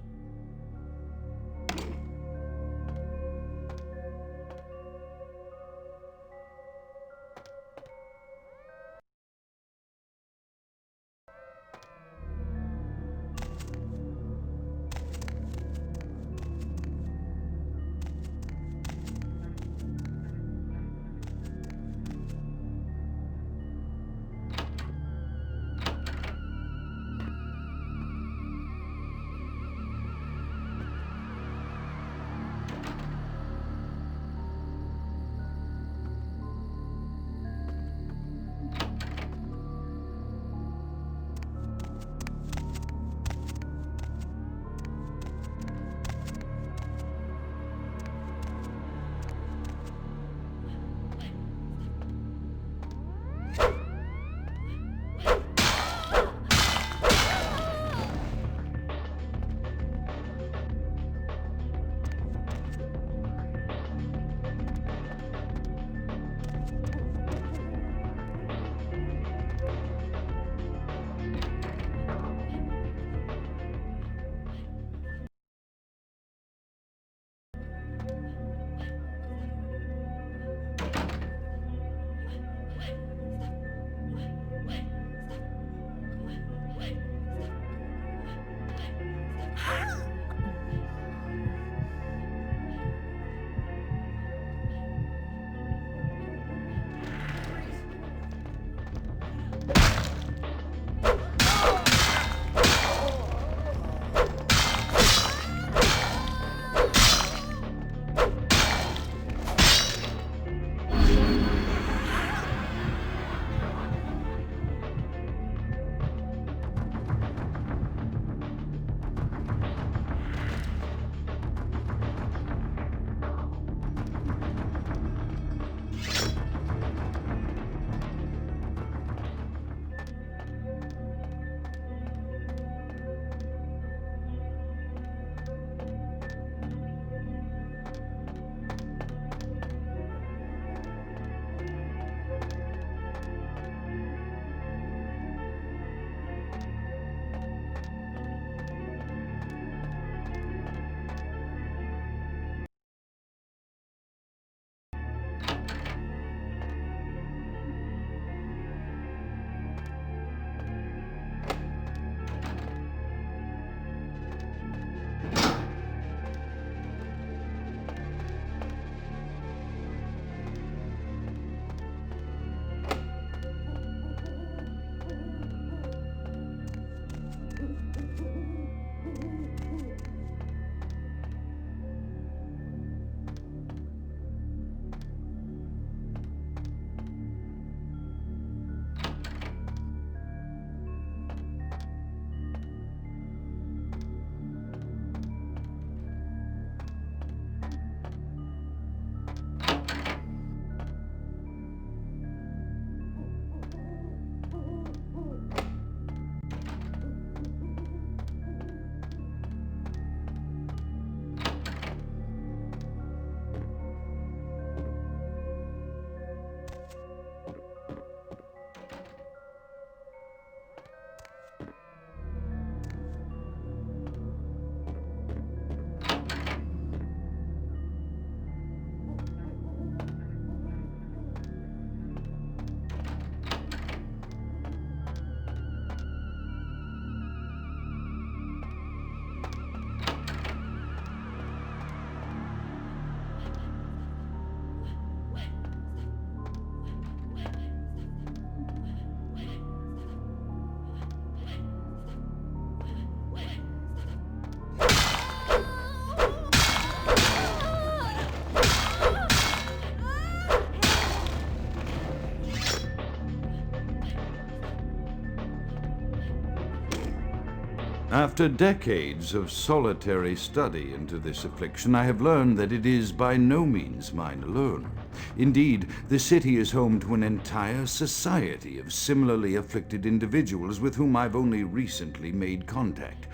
After decades of solitary study into this affliction, I have learned that it is by no means mine alone. Indeed, the city is home to an entire society of similarly afflicted individuals with whom I've only recently made contact.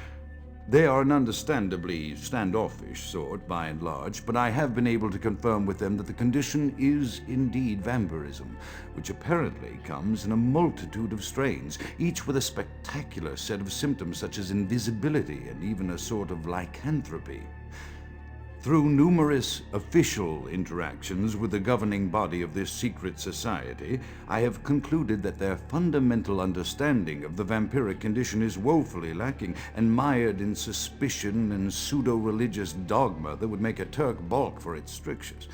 They are an understandably standoffish sort, by and large, but I have been able to confirm with them that the condition is indeed vampirism, which apparently comes in a multitude of strains, each with a spectacular set of symptoms such as invisibility and even a sort of lycanthropy. Through numerous official interactions with the governing body of this secret society, I have concluded that their fundamental understanding of the vampiric condition is woefully lacking and mired in suspicion and pseudo-religious dogma that would make a Turk balk for its strictures.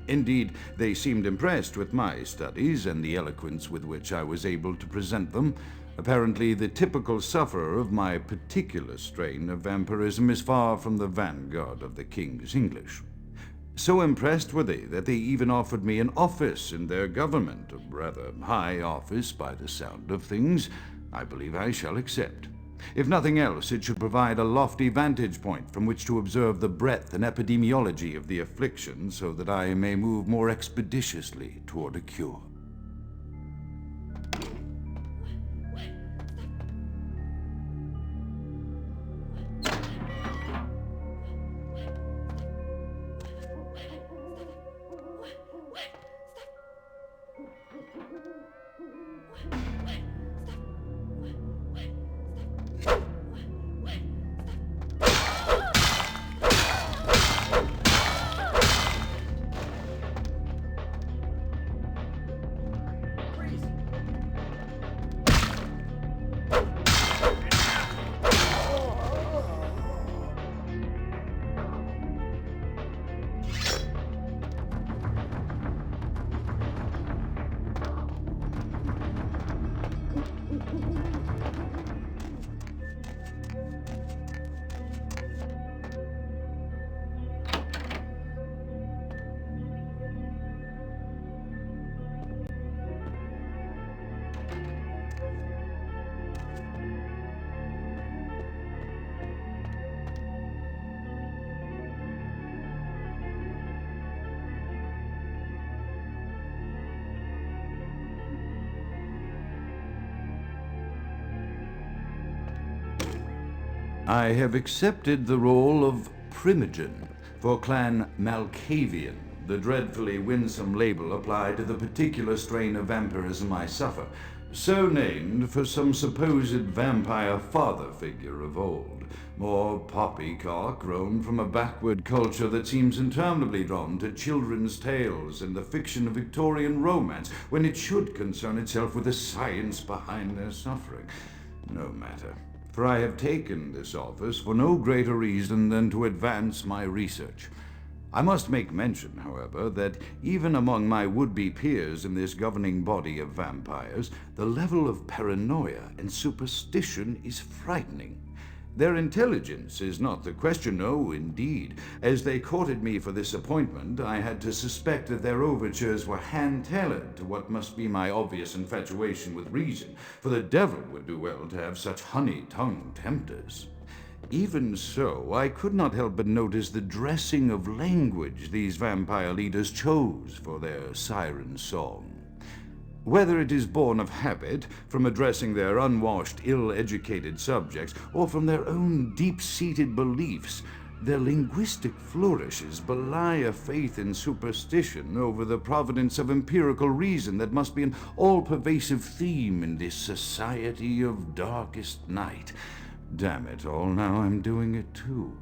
Indeed, they seemed impressed with my studies and the eloquence with which I was able to present them. Apparently, the typical sufferer of my particular strain of vampirism is far from the vanguard of the King's English. So impressed were they that they even offered me an office in their government, a rather high office by the sound of things. I believe I shall accept. If nothing else, it should provide a lofty vantage point from which to observe the breadth and epidemiology of the affliction, so that I may move more expeditiously toward a cure. I have accepted the role of Primogen for Clan Malkavian, the dreadfully winsome label applied to the particular strain of vampirism I suffer, so named for some supposed vampire father figure of old, more poppycock grown from a backward culture that seems interminably drawn to children's tales and the fiction of Victorian romance, when it should concern itself with the science behind their suffering. No matter. For I have taken this office for no greater reason than to advance my research. I must make mention, however, that even among my would-be peers in this governing body of vampires, the level of paranoia and superstition is frightening. Their intelligence is not the question, no, indeed. As they courted me for this appointment, I had to suspect that their overtures were hand-tailored to what must be my obvious infatuation with reason, for the devil would do well to have such honey-tongued tempters. Even so, I could not help but notice the dressing of language these vampire leaders chose for their siren song. Whether it is born of habit, from addressing their unwashed, ill-educated subjects, or from their own deep-seated beliefs, their linguistic flourishes belie a faith in superstition over the providence of empirical reason that must be an all-pervasive theme in this society of darkest night. Damn it all, now I'm doing it too.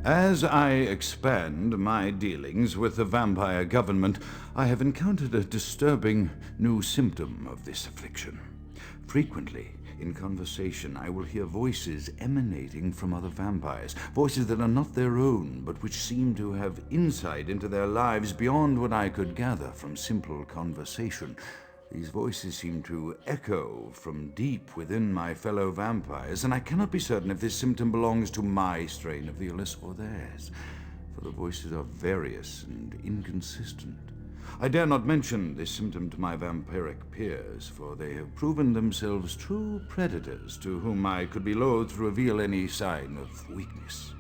As I expand my dealings with the vampire government, I have encountered a disturbing new symptom of this affliction. Frequently, in conversation, I will hear voices emanating from other vampires, voices that are not their own, but which seem to have insight into their lives beyond what I could gather from simple conversation. These voices seem to echo from deep within my fellow vampires, and I cannot be certain if this symptom belongs to my strain of the illness or theirs, for the voices are various and inconsistent. I dare not mention this symptom to my vampiric peers, for they have proven themselves true predators to whom I could be loath to reveal any sign of weakness.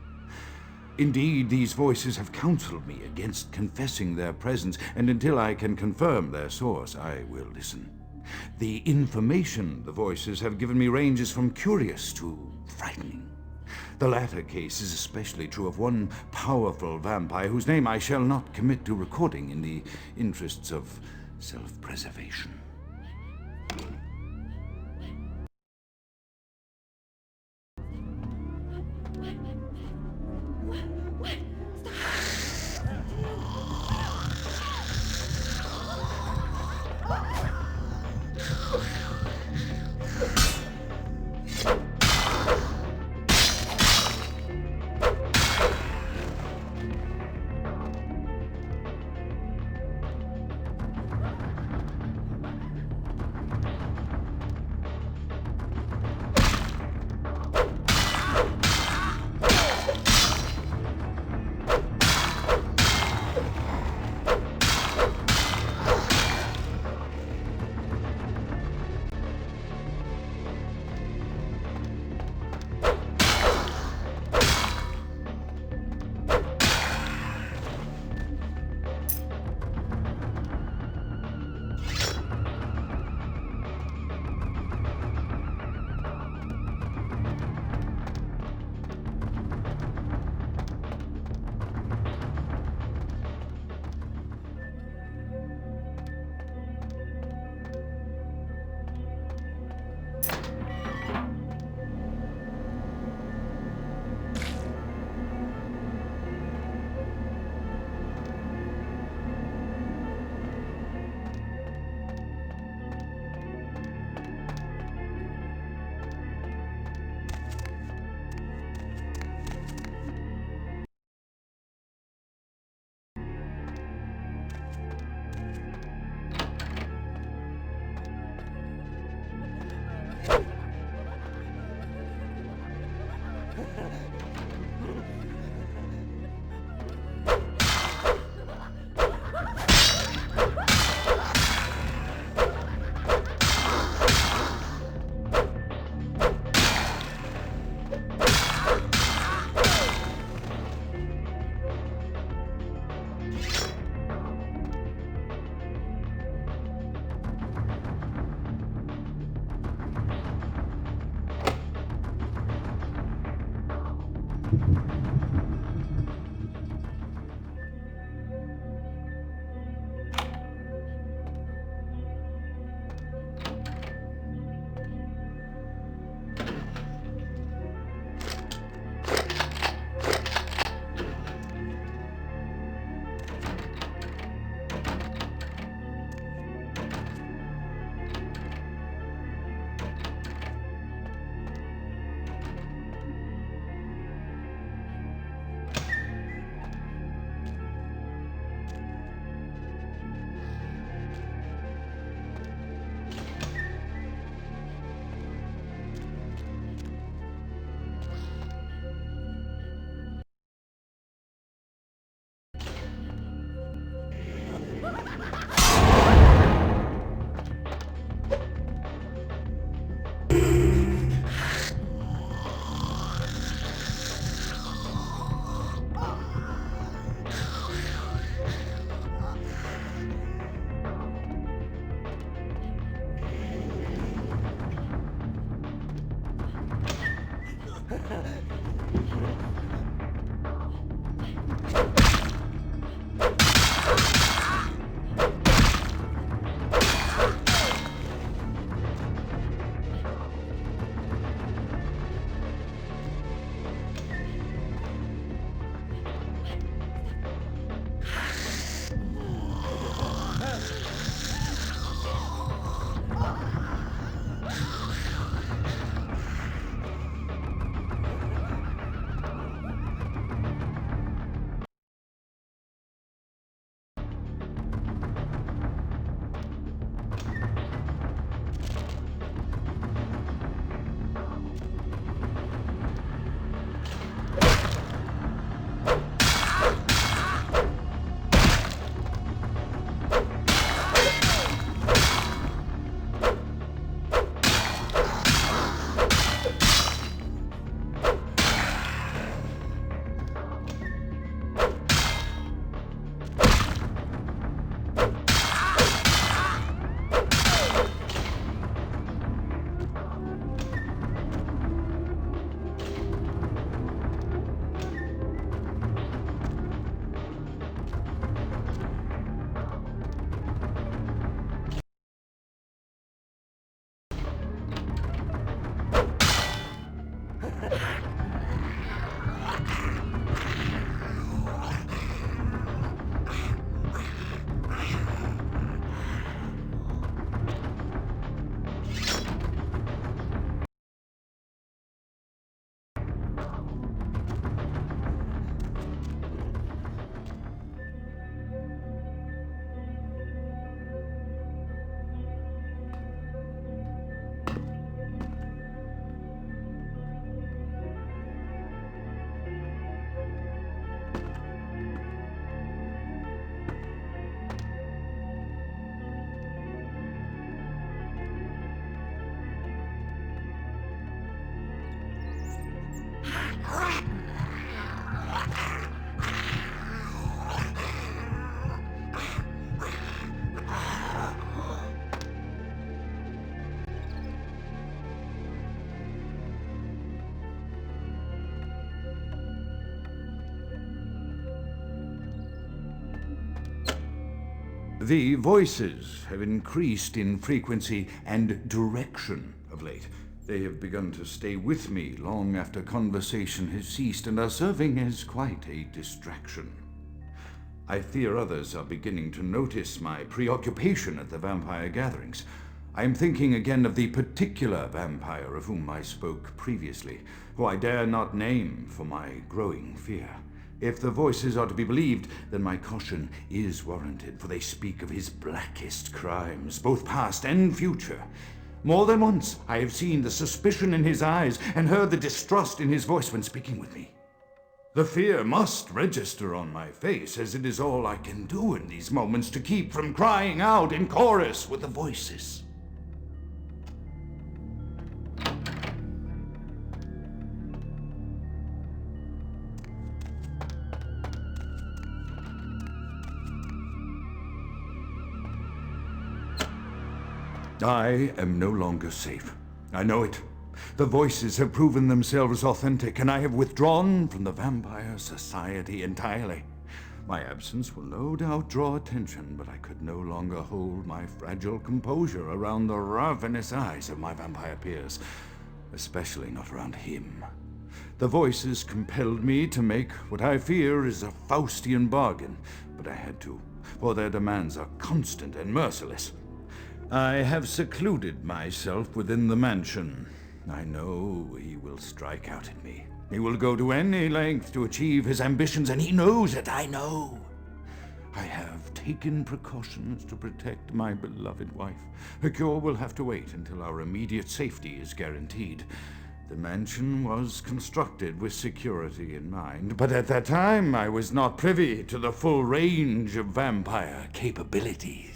Indeed, these voices have counseled me against confessing their presence, and until I can confirm their source, I will listen. The information the voices have given me ranges from curious to frightening. The latter case is especially true of one powerful vampire whose name I shall not commit to recording in the interests of self-preservation. The voices have increased in frequency and direction of late. They have begun to stay with me long after conversation has ceased and are serving as quite a distraction. I fear others are beginning to notice my preoccupation at the vampire gatherings. I am thinking again of the particular vampire of whom I spoke previously, who I dare not name for my growing fear. If the voices are to be believed, then my caution is warranted, for they speak of his blackest crimes, both past and future. More than once I have seen the suspicion in his eyes and heard the distrust in his voice when speaking with me. The fear must register on my face, as it is all I can do in these moments to keep from crying out in chorus with the voices. I am no longer safe. I know it. The voices have proven themselves authentic, and I have withdrawn from the Vampire Society entirely. My absence will no doubt draw attention, but I could no longer hold my fragile composure around the ravenous eyes of my vampire peers, especially not around him. The voices compelled me to make what I fear is a Faustian bargain, but I had to, for their demands are constant and merciless. I have secluded myself within the mansion. I know he will strike out at me. He will go to any length to achieve his ambitions, and he knows it, I know. I have taken precautions to protect my beloved wife. Her cure will have to wait until our immediate safety is guaranteed. The mansion was constructed with security in mind, but at that time I was not privy to the full range of vampire capabilities.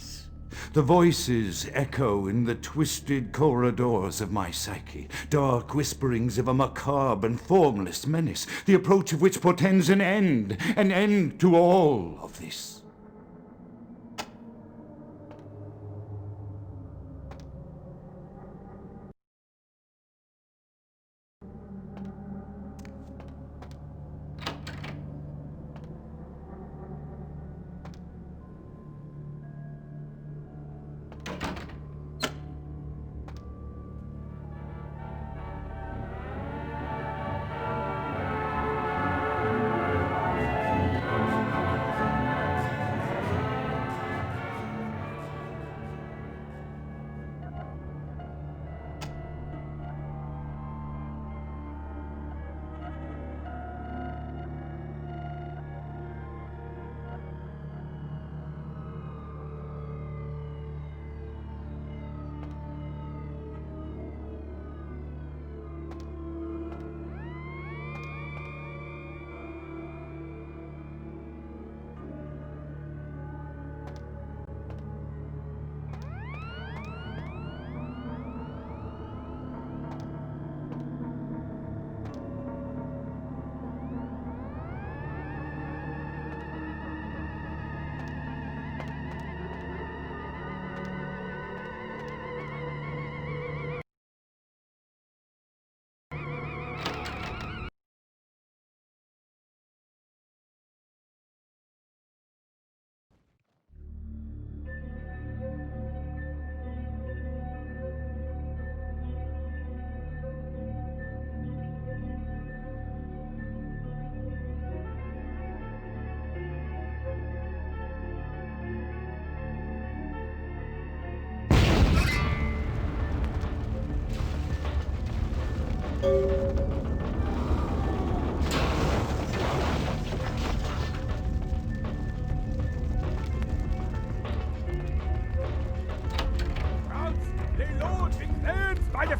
The voices echo in the twisted corridors of my psyche, dark whisperings of a macabre and formless menace, the approach of which portends an end to all of this.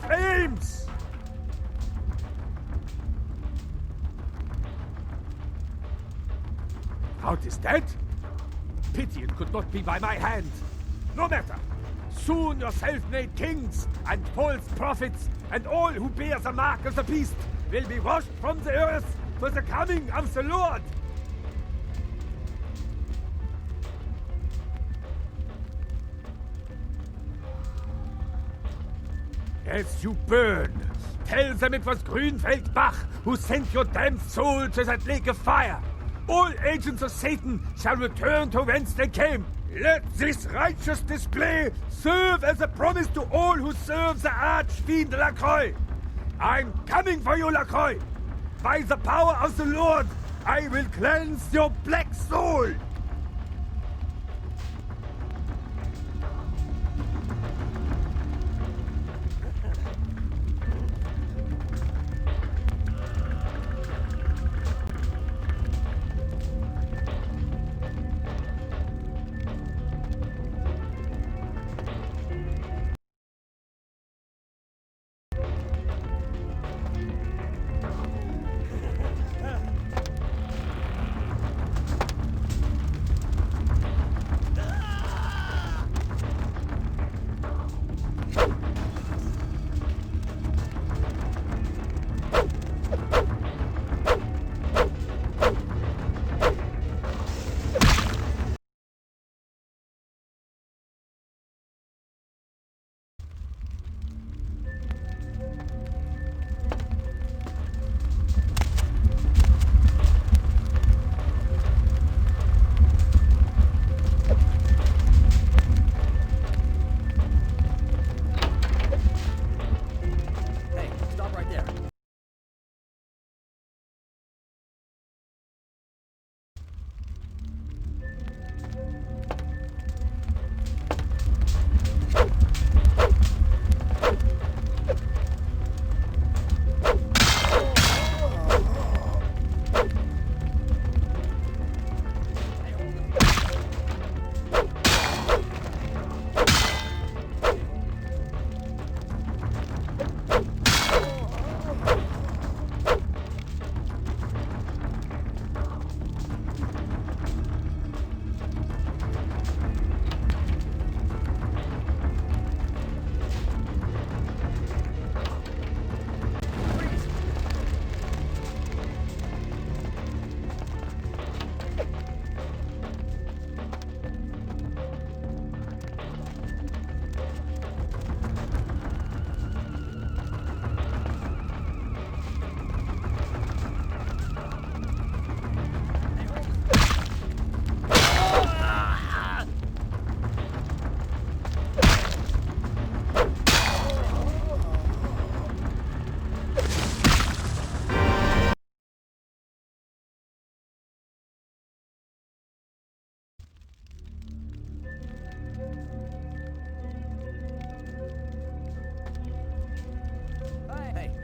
Flames! Count is dead? Pity it could not be by my hand. No matter. Soon your self-made kings and false prophets and all who bear the mark of the beast will be washed from the earth for the coming of the Lord. As you burn, tell them it was Grünfeld Bach who sent your damned soul to that lake of fire. All agents of Satan shall return to whence they came. Let this righteous display serve as a promise to all who serve the Archfiend Lacroix. I'm coming for you, Lacroix. By the power of the Lord, I will cleanse your black soul.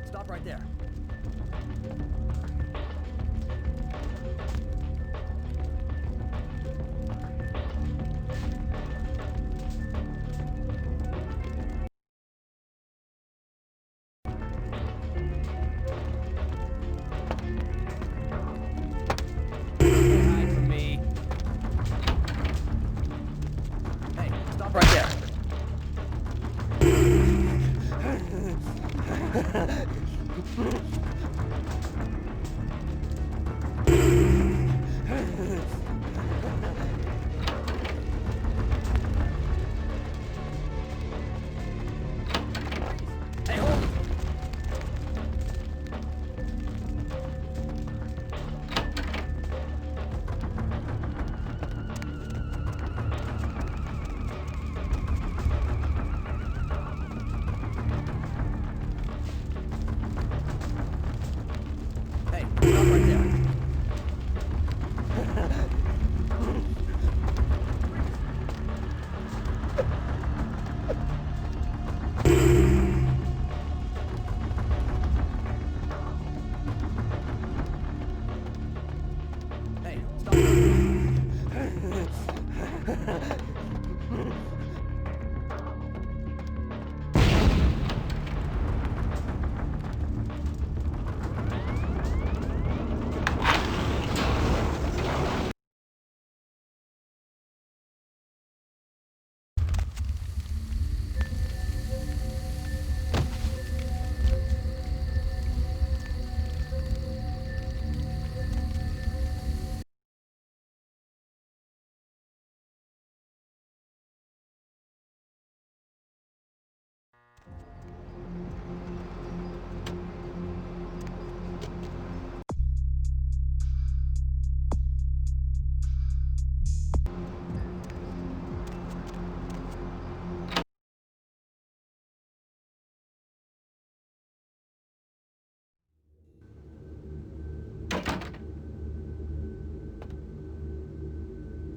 Stop right there. Hide from me. Hey, stop right there.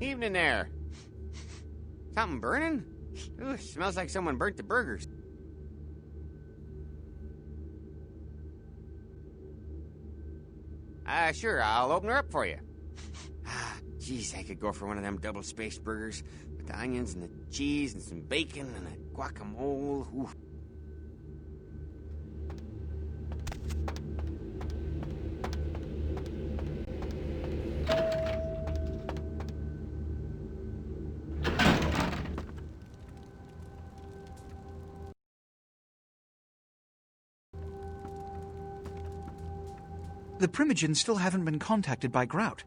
Evening there. Something burning? Ooh, smells like someone burnt the burgers. Sure, I'll open her up for you. Jeez, I could go for one of them double-spaced burgers with the onions and the cheese and some bacon and a guacamole. Ooh. The Primogens still haven't been contacted by Grout.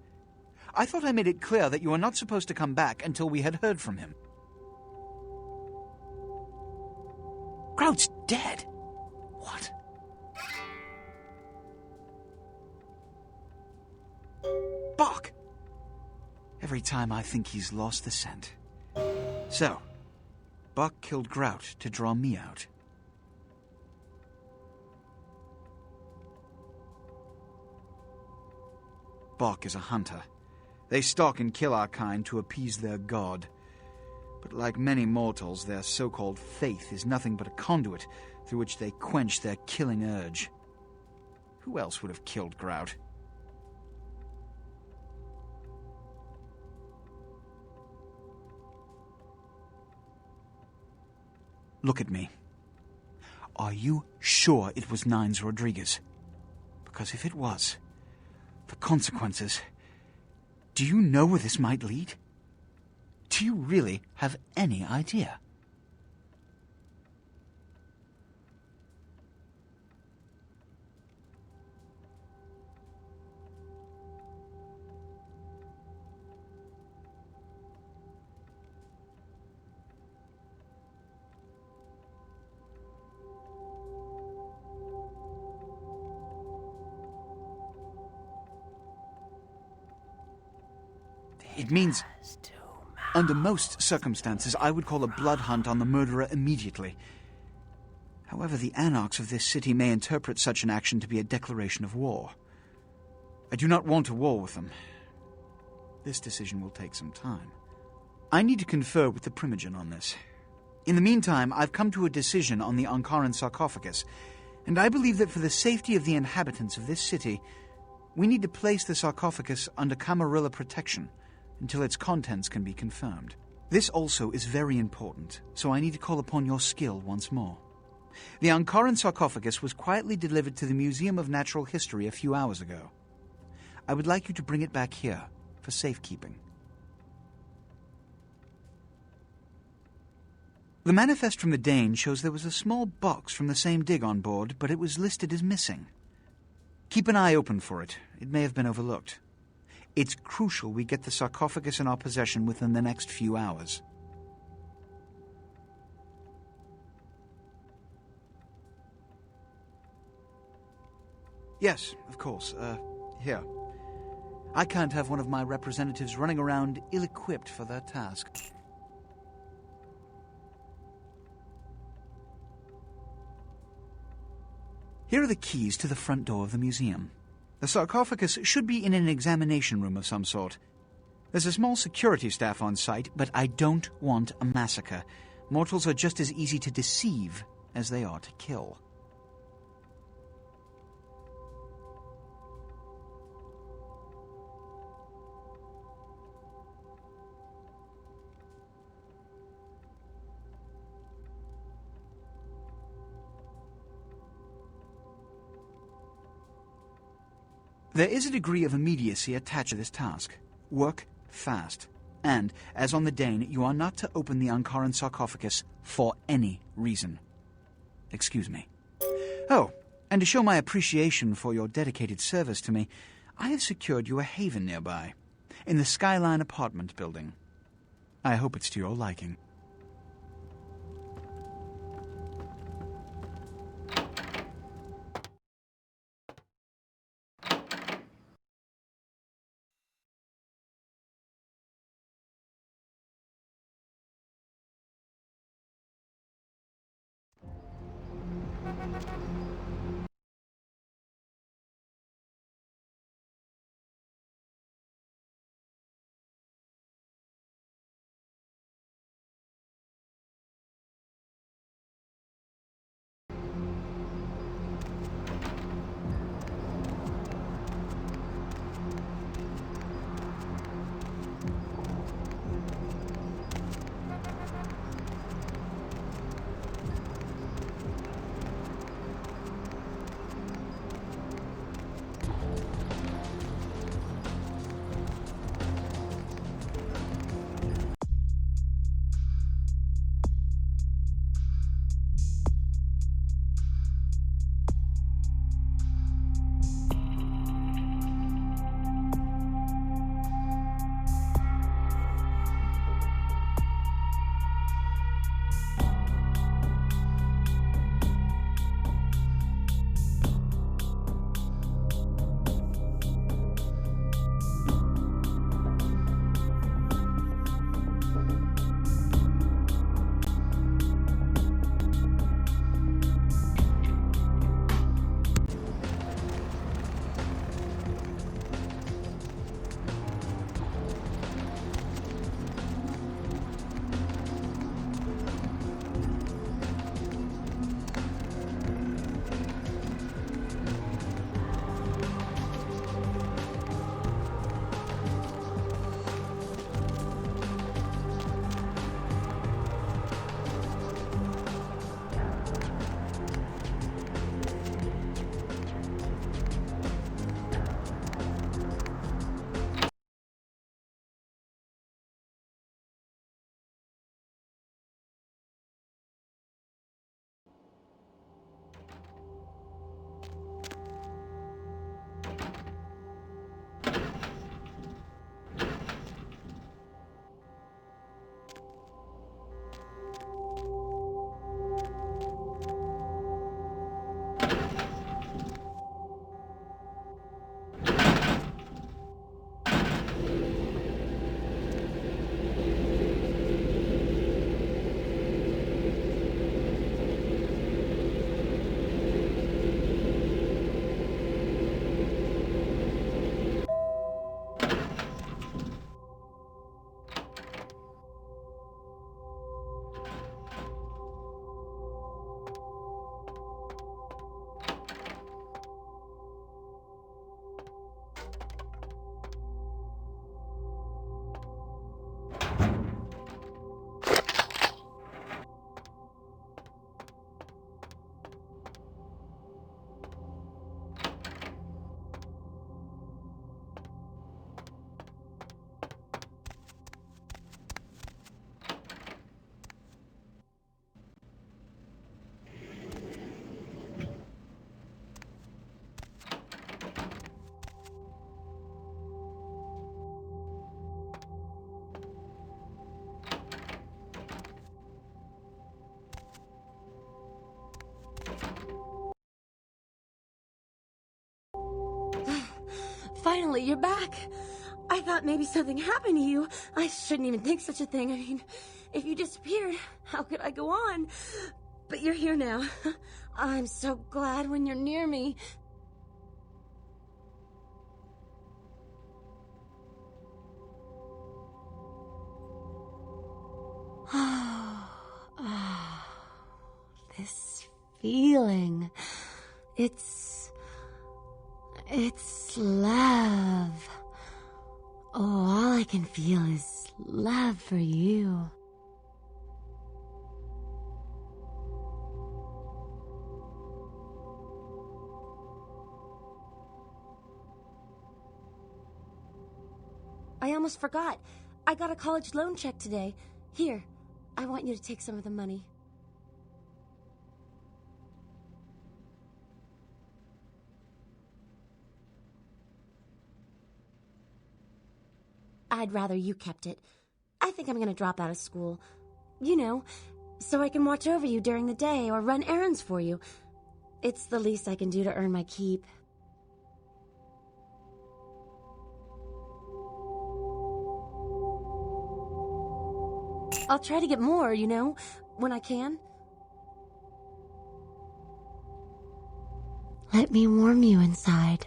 I thought I made it clear that you are not supposed to come back until we had heard from him. Grout's dead? What? Bach! Every time I think he's lost the scent. So, Bach killed Grout to draw me out. Bach is a hunter. They stalk and kill our kind to appease their god. But like many mortals, their so-called faith is nothing but a conduit through which they quench their killing urge. Who else would have killed Grout? Look at me. Are you sure it was Nines Rodriguez? Because if it was, the consequences... Do you know where this might lead? Do you really have any idea? It means, under most circumstances, I would call a blood hunt on the murderer immediately. However, the anarchs of this city may interpret such an action to be a declaration of war. I do not want a war with them. This decision will take some time. I need to confer with the Primogen on this. In the meantime, I've come to a decision on the Ankaran sarcophagus, and I believe that for the safety of the inhabitants of this city, we need to place the sarcophagus under Camarilla protection until its contents can be confirmed. This also is very important, so I need to call upon your skill once more. The Ankaran sarcophagus was quietly delivered to the Museum of Natural History a few hours ago. I would like you to bring it back here for safekeeping. The manifest from the Dane shows there was a small box from the same dig on board, but it was listed as missing. Keep an eye open for it. It may have been overlooked. It's crucial we get the sarcophagus in our possession within the next few hours. Yes, of course. Here. I can't have one of my representatives running around ill-equipped for their task. Here are the keys to the front door of the museum. The sarcophagus should be in an examination room of some sort. There's a small security staff on site, but I don't want a massacre. Mortals are just as easy to deceive as they are to kill. There is a degree of immediacy attached to this task. Work fast. And, as on the Dane, you are not to open the Ankaran sarcophagus for any reason. Excuse me. Oh, and to show my appreciation for your dedicated service to me, I have secured you a haven nearby, in the Skyline apartment building. I hope it's to your liking. Finally, you're back. I thought maybe something happened to you. I shouldn't even think such a thing. I mean, if you disappeared, how could I go on? But you're here now. I'm so glad when you're near me. This feeling. It's love. Oh, all I can feel is love for you. I almost forgot. I got a college loan check today. Here, I want you to take some of the money. I'd rather you kept it. I think I'm gonna drop out of school. You know, so I can watch over you during the day or run errands for you. It's the least I can do to earn my keep. I'll try to get more, you know, when I can. Let me warm you inside.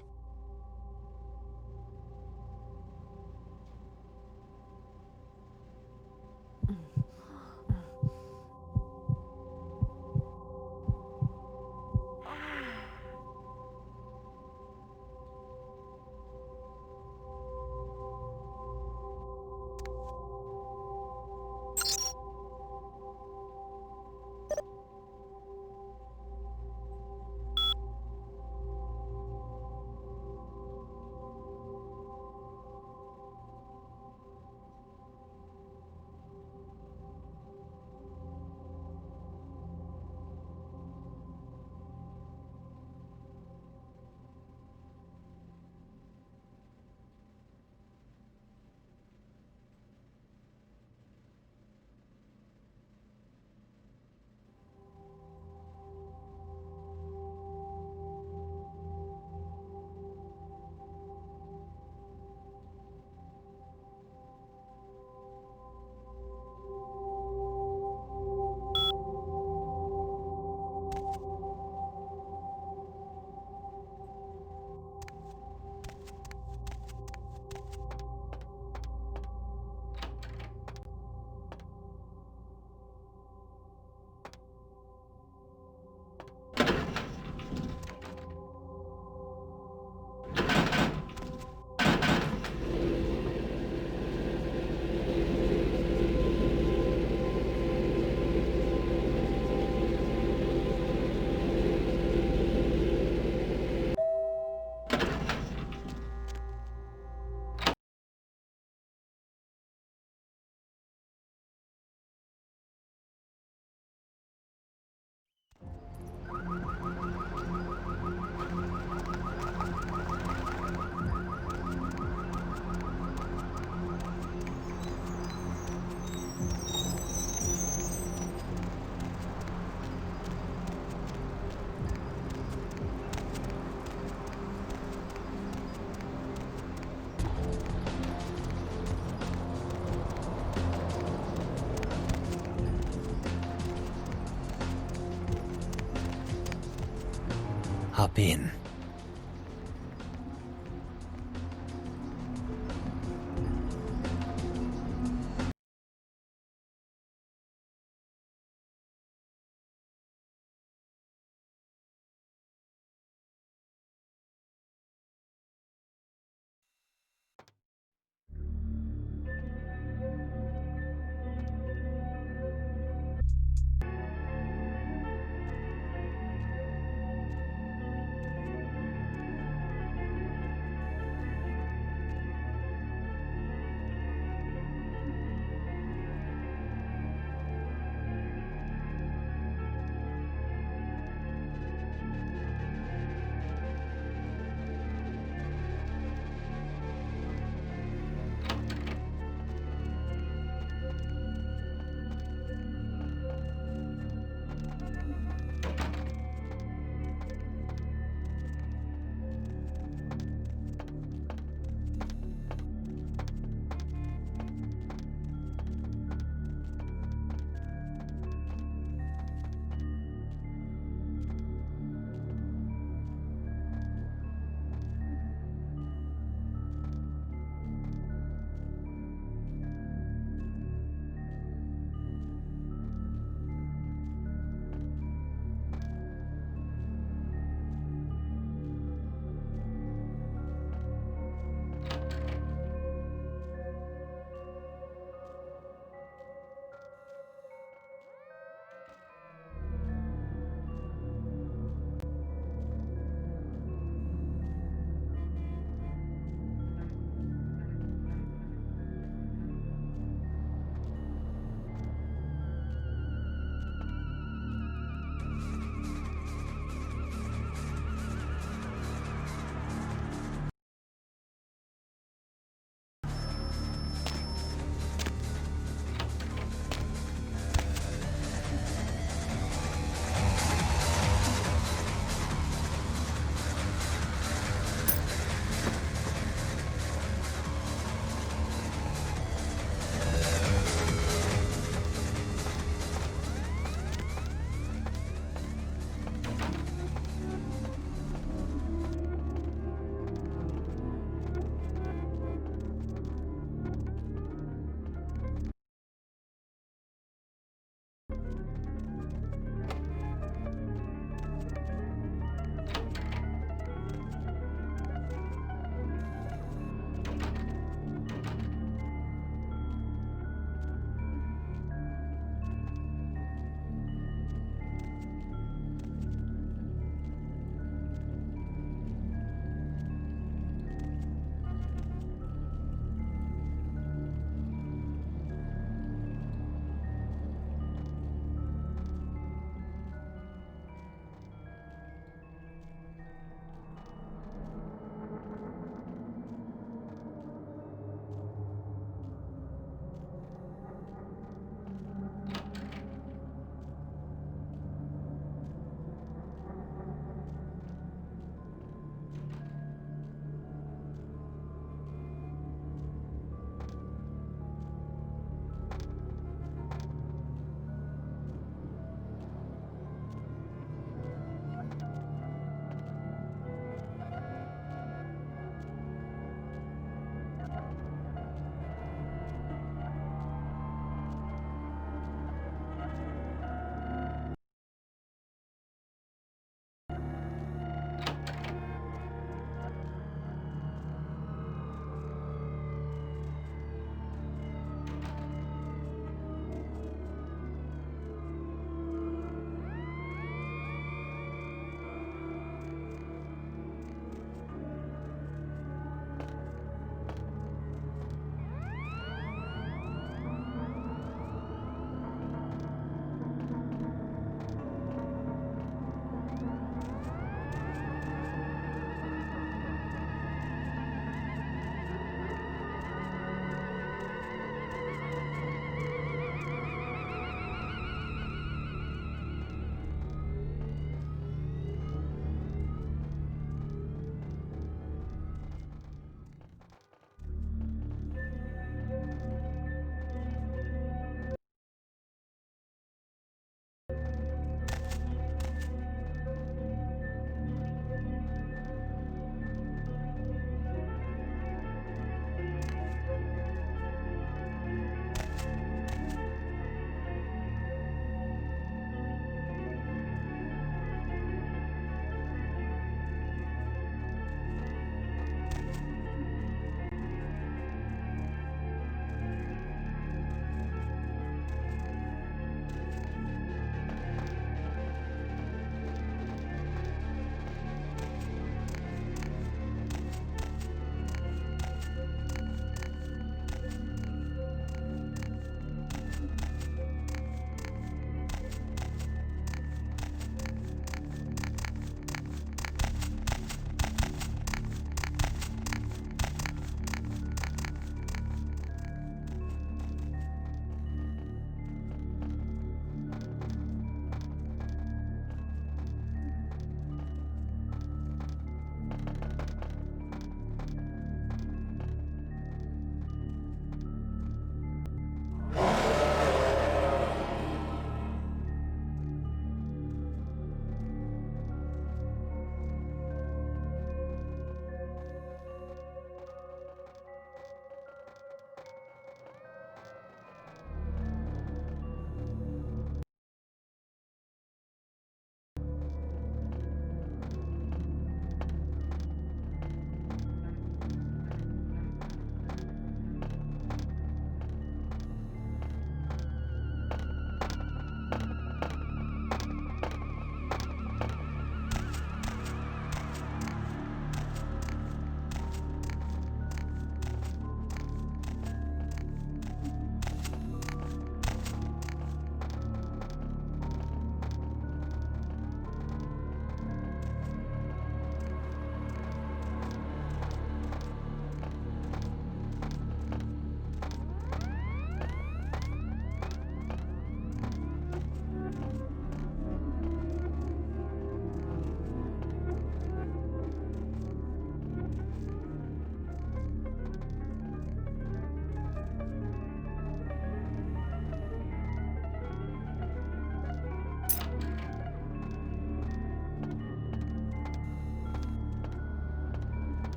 Hop in.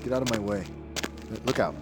Get out of my way. Look out.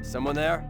Someone there?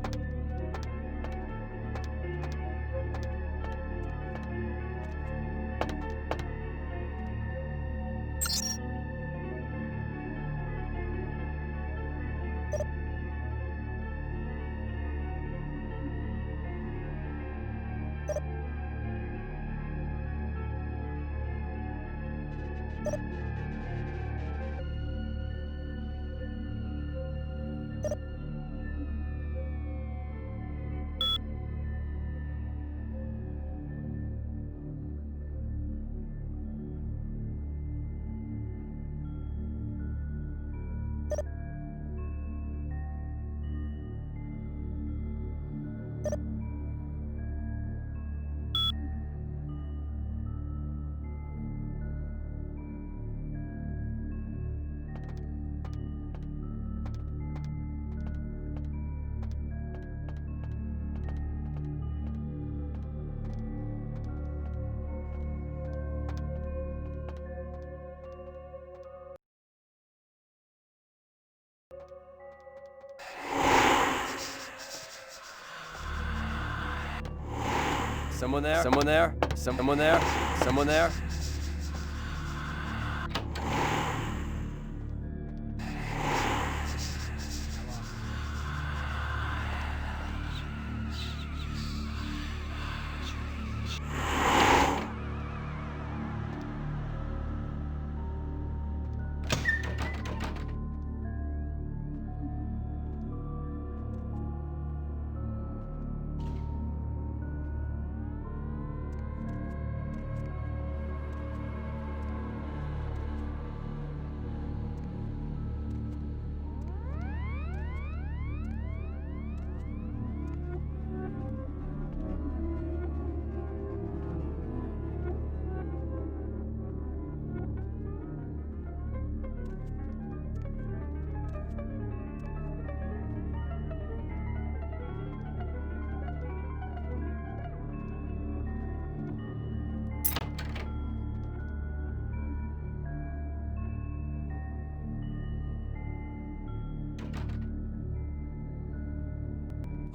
Someone there? Someone there? Someone there? Someone there?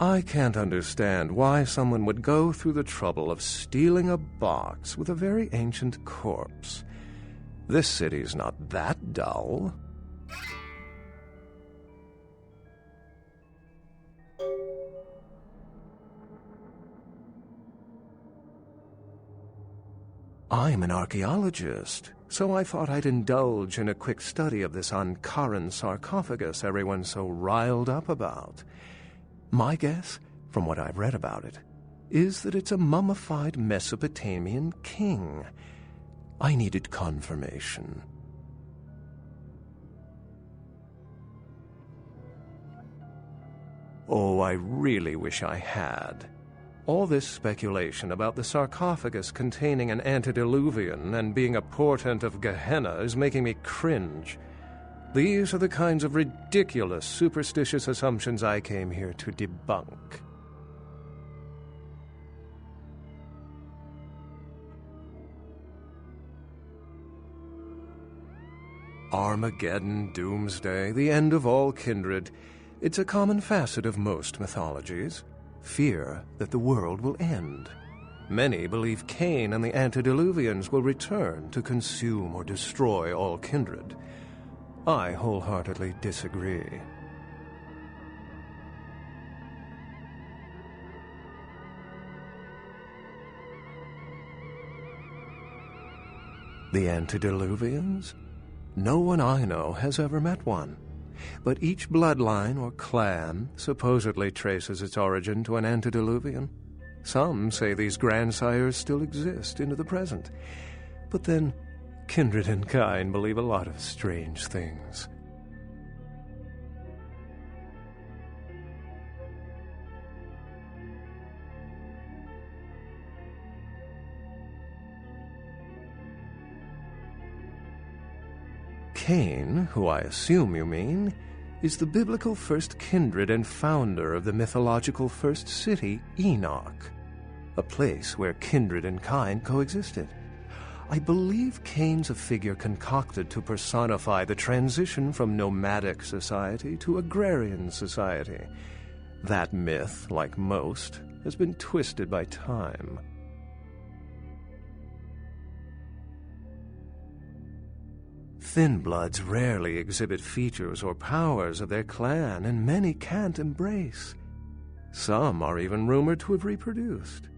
I can't understand why someone would go through the trouble of stealing a box with a very ancient corpse. This city's not that dull. I'm an archaeologist, so I thought I'd indulge in a quick study of this Ankaran sarcophagus everyone's so riled up about. My guess, from what I've read about it, is that it's a mummified Mesopotamian king. I needed confirmation. Oh, I really wish I had. All this speculation about the sarcophagus containing an antediluvian and being a portent of Gehenna is making me cringe. These are the kinds of ridiculous, superstitious assumptions I came here to debunk. Armageddon, doomsday, the end of all kindred. It's a common facet of most mythologies. Fear that the world will end. Many believe Cain and the antediluvians will return to consume or destroy all kindred. I wholeheartedly disagree. The antediluvians? No one I know has ever met one. But each bloodline or clan supposedly traces its origin to an antediluvian. Some say these grandsires still exist into the present. But then, kindred and kind believe a lot of strange things. Cain, who I assume you mean, is the biblical first kindred and founder of the mythological first city, Enoch, a place where kindred and kind coexisted. I believe Cain's a figure concocted to personify the transition from nomadic society to agrarian society. That myth, like most, has been twisted by time. Thin bloods rarely exhibit features or powers of their clan, and many can't embrace. Some are even rumored to have reproduced.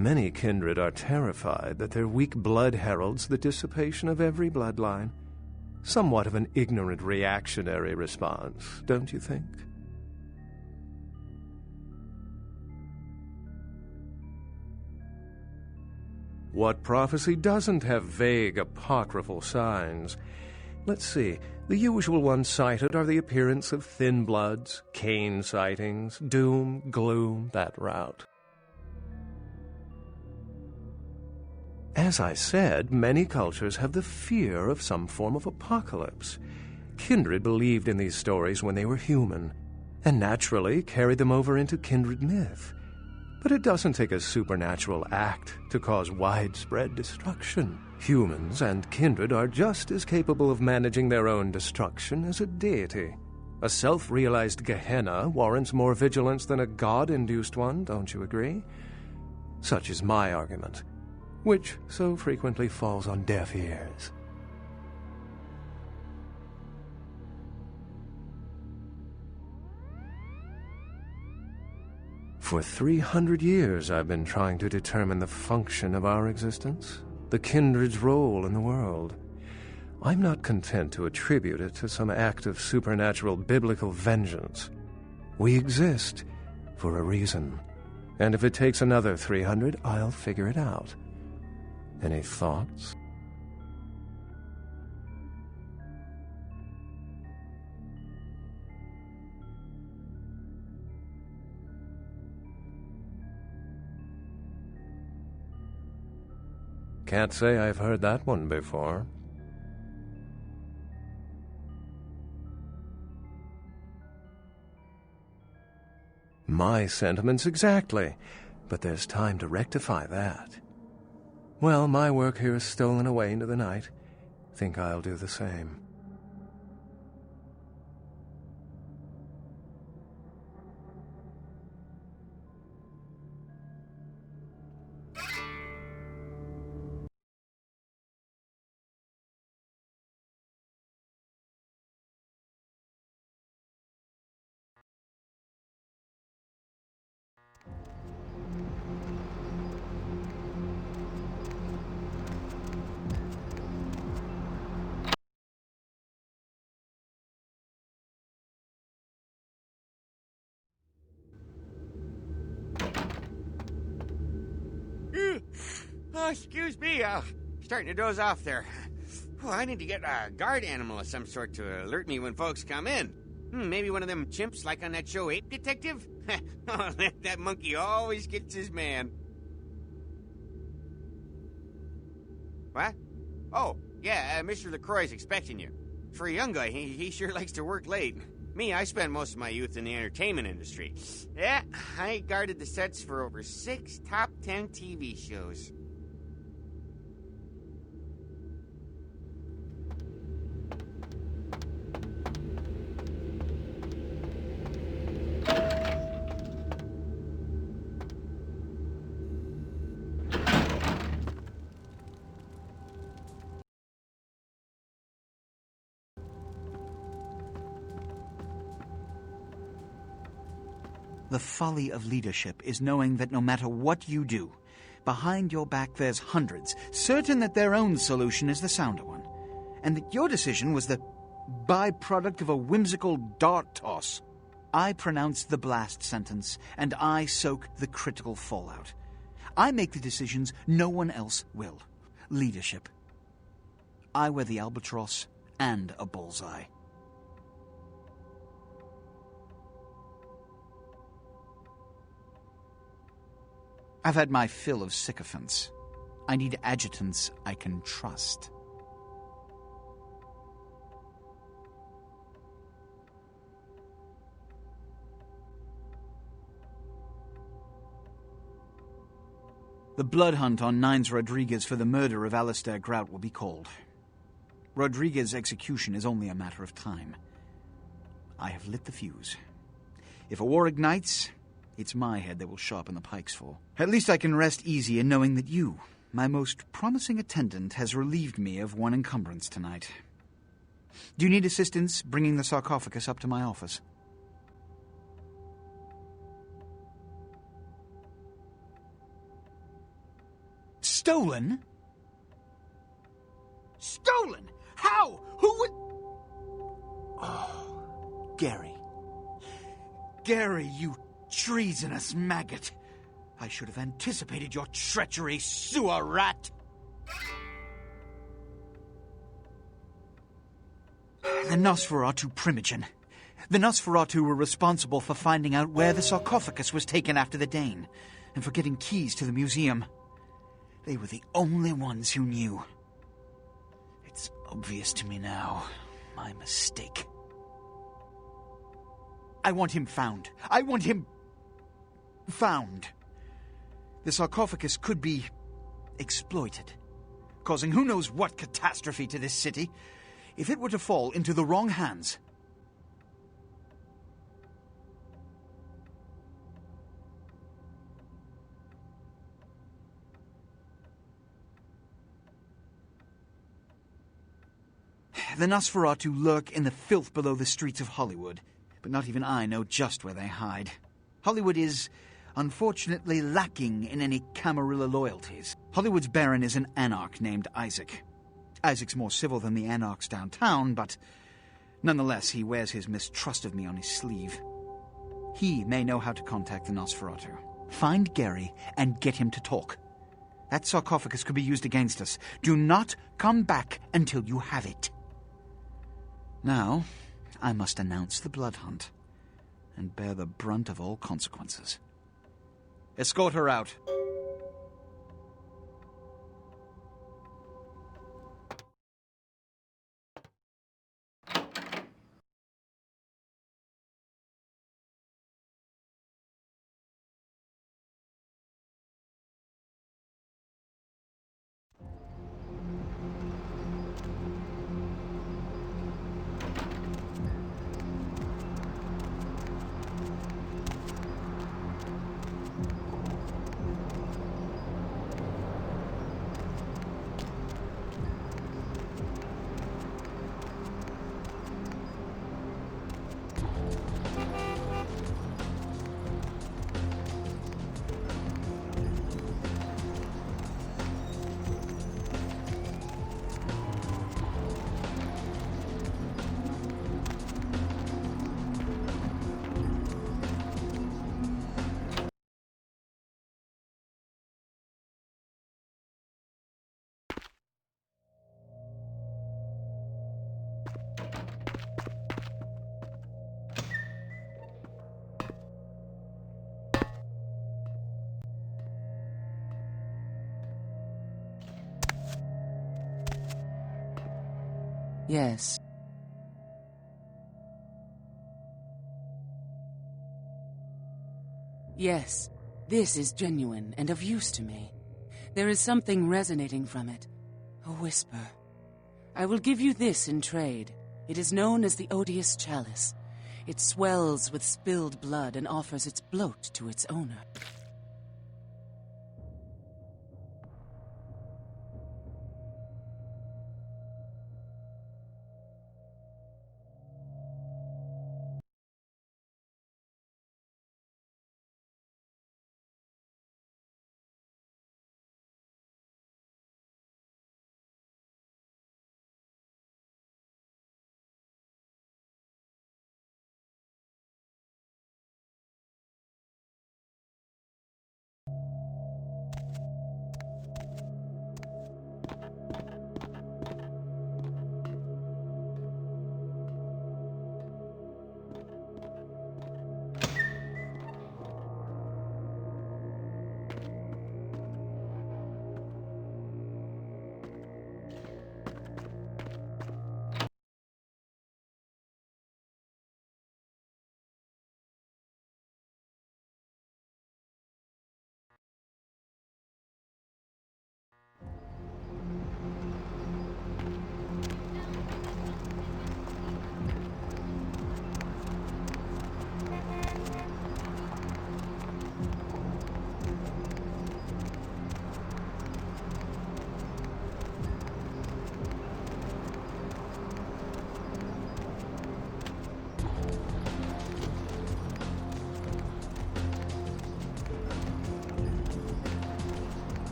Many kindred are terrified that their weak blood heralds the dissipation of every bloodline. Somewhat of an ignorant reactionary response, don't you think? What prophecy doesn't have vague apocryphal signs? Let's see. The usual ones cited are the appearance of thin bloods, Cain sightings, doom, gloom, that route. As I said, many cultures have the fear of some form of apocalypse. Kindred believed in these stories when they were human, and naturally carried them over into kindred myth. But it doesn't take a supernatural act to cause widespread destruction. Humans and kindred are just as capable of managing their own destruction as a deity. A self-realized Gehenna warrants more vigilance than a god-induced one, don't you agree? Such is my argument, which so frequently falls on deaf ears. For 300 years I've been trying to determine the function of our existence, the kindred's role in the world. I'm not content to attribute it to some act of supernatural biblical vengeance. We exist for a reason, and if it takes another 300, I'll figure it out. Any thoughts? Can't say I've heard that one before. My sentiments exactly, but there's time to rectify that. Well, my work here is stolen away into the night. Think I'll do the same. Oh, excuse me, starting to doze off there. Oh, I need to get a guard animal of some sort to alert me when folks come in. Maybe one of them chimps like on that show Ape Detective? Oh, that monkey always gets his man. What? Oh, yeah, Mr. LaCroix's expecting you. For a young guy, he sure likes to work late. Me, I spent most of my youth in the entertainment industry. Yeah, I guarded the sets for over 6 top 10 TV shows. The folly of leadership is knowing that no matter what you do, behind your back there's hundreds, certain that their own solution is the sounder one, and that your decision was the byproduct of a whimsical dart toss. I pronounce the blast sentence, and I soak the critical fallout. I make the decisions no one else will. Leadership. I wear the albatross and a bullseye. I've had my fill of sycophants. I need adjutants I can trust. The blood hunt on Nines Rodriguez for the murder of Alistair Grout will be called. Rodriguez's execution is only a matter of time. I have lit the fuse. If a war ignites, it's my head they will sharpen the pikes for. At least I can rest easy in knowing that you, my most promising attendant, has relieved me of one encumbrance tonight. Do you need assistance bringing the sarcophagus up to my office? Stolen? Stolen? How? Who would... Oh, Gary. Gary, you treasonous maggot. I should have anticipated your treachery, sewer rat. The Nosferatu Primogen. The Nosferatu were responsible for finding out where the sarcophagus was taken after the Dane, and for getting keys to the museum. They were the only ones who knew. It's obvious to me now. My mistake. I want him found. I want him found. The sarcophagus could be exploited, causing who knows what catastrophe to this city. If it were to fall into the wrong hands... The Nosferatu lurk in the filth below the streets of Hollywood, but not even I know just where they hide. Hollywood is, unfortunately, lacking in any Camarilla loyalties. Hollywood's baron is an anarch named Isaac. Isaac's more civil than the anarchs downtown, but nonetheless, he wears his mistrust of me on his sleeve. He may know how to contact the Nosferatu. Find Gary and get him to talk. That sarcophagus could be used against us. Do not come back until you have it. Now, I must announce the blood hunt and bear the brunt of all consequences. Escort her out. Yes. Yes, this is genuine and of use to me. There is something resonating from it. A whisper. I will give you this in trade. It is known as the Odious Chalice. It swells with spilled blood and offers its bloat to its owner.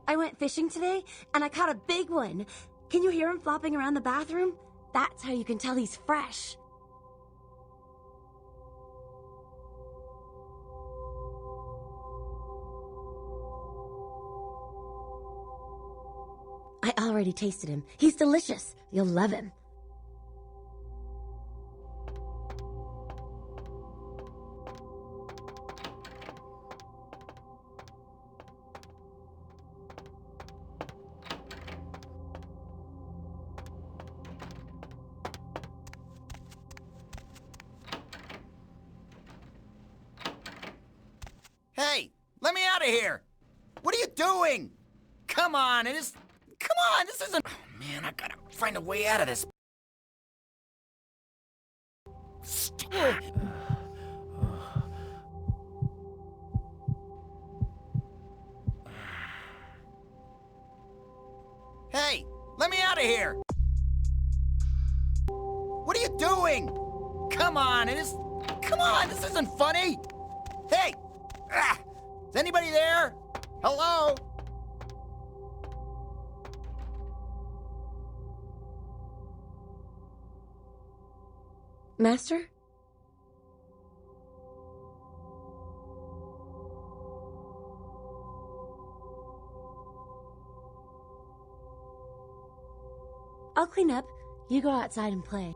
I went fishing today, and I caught a big one. Can you hear him flopping around the bathroom? That's how you can tell he's fresh. I already tasted him. He's delicious. You'll love him. Hey, let me out of here! What are you doing? Come on, come on, this isn't... Oh, man, I gotta find a way out of this. Hey, let me out of here! What are you doing? Come on, come on, this isn't funny! Hey! Is anybody there? Hello? Master? I'll clean up. You go outside and play.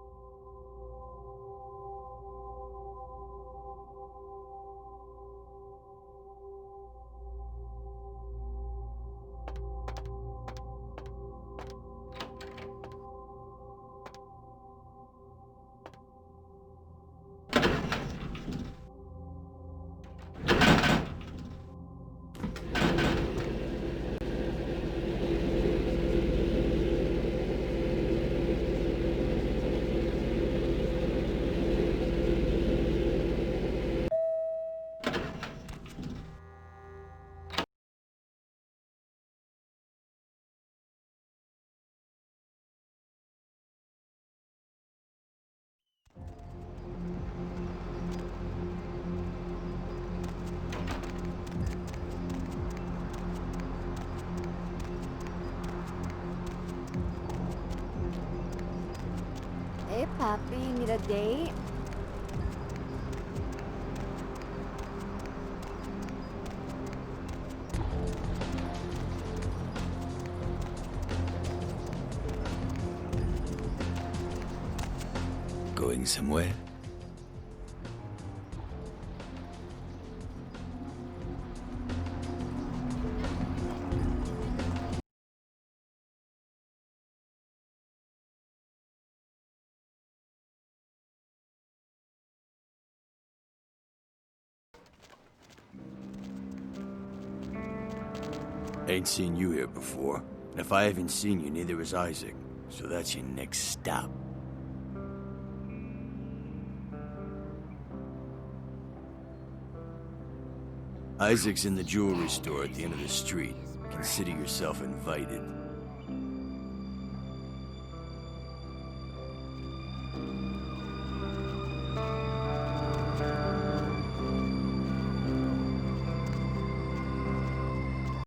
Hey, Papi, you need a date? Going somewhere? Ain't seen you here before. And if I haven't seen you, neither has Isaac. So that's your next stop. Isaac's in the jewelry store at the end of the street. Consider yourself invited.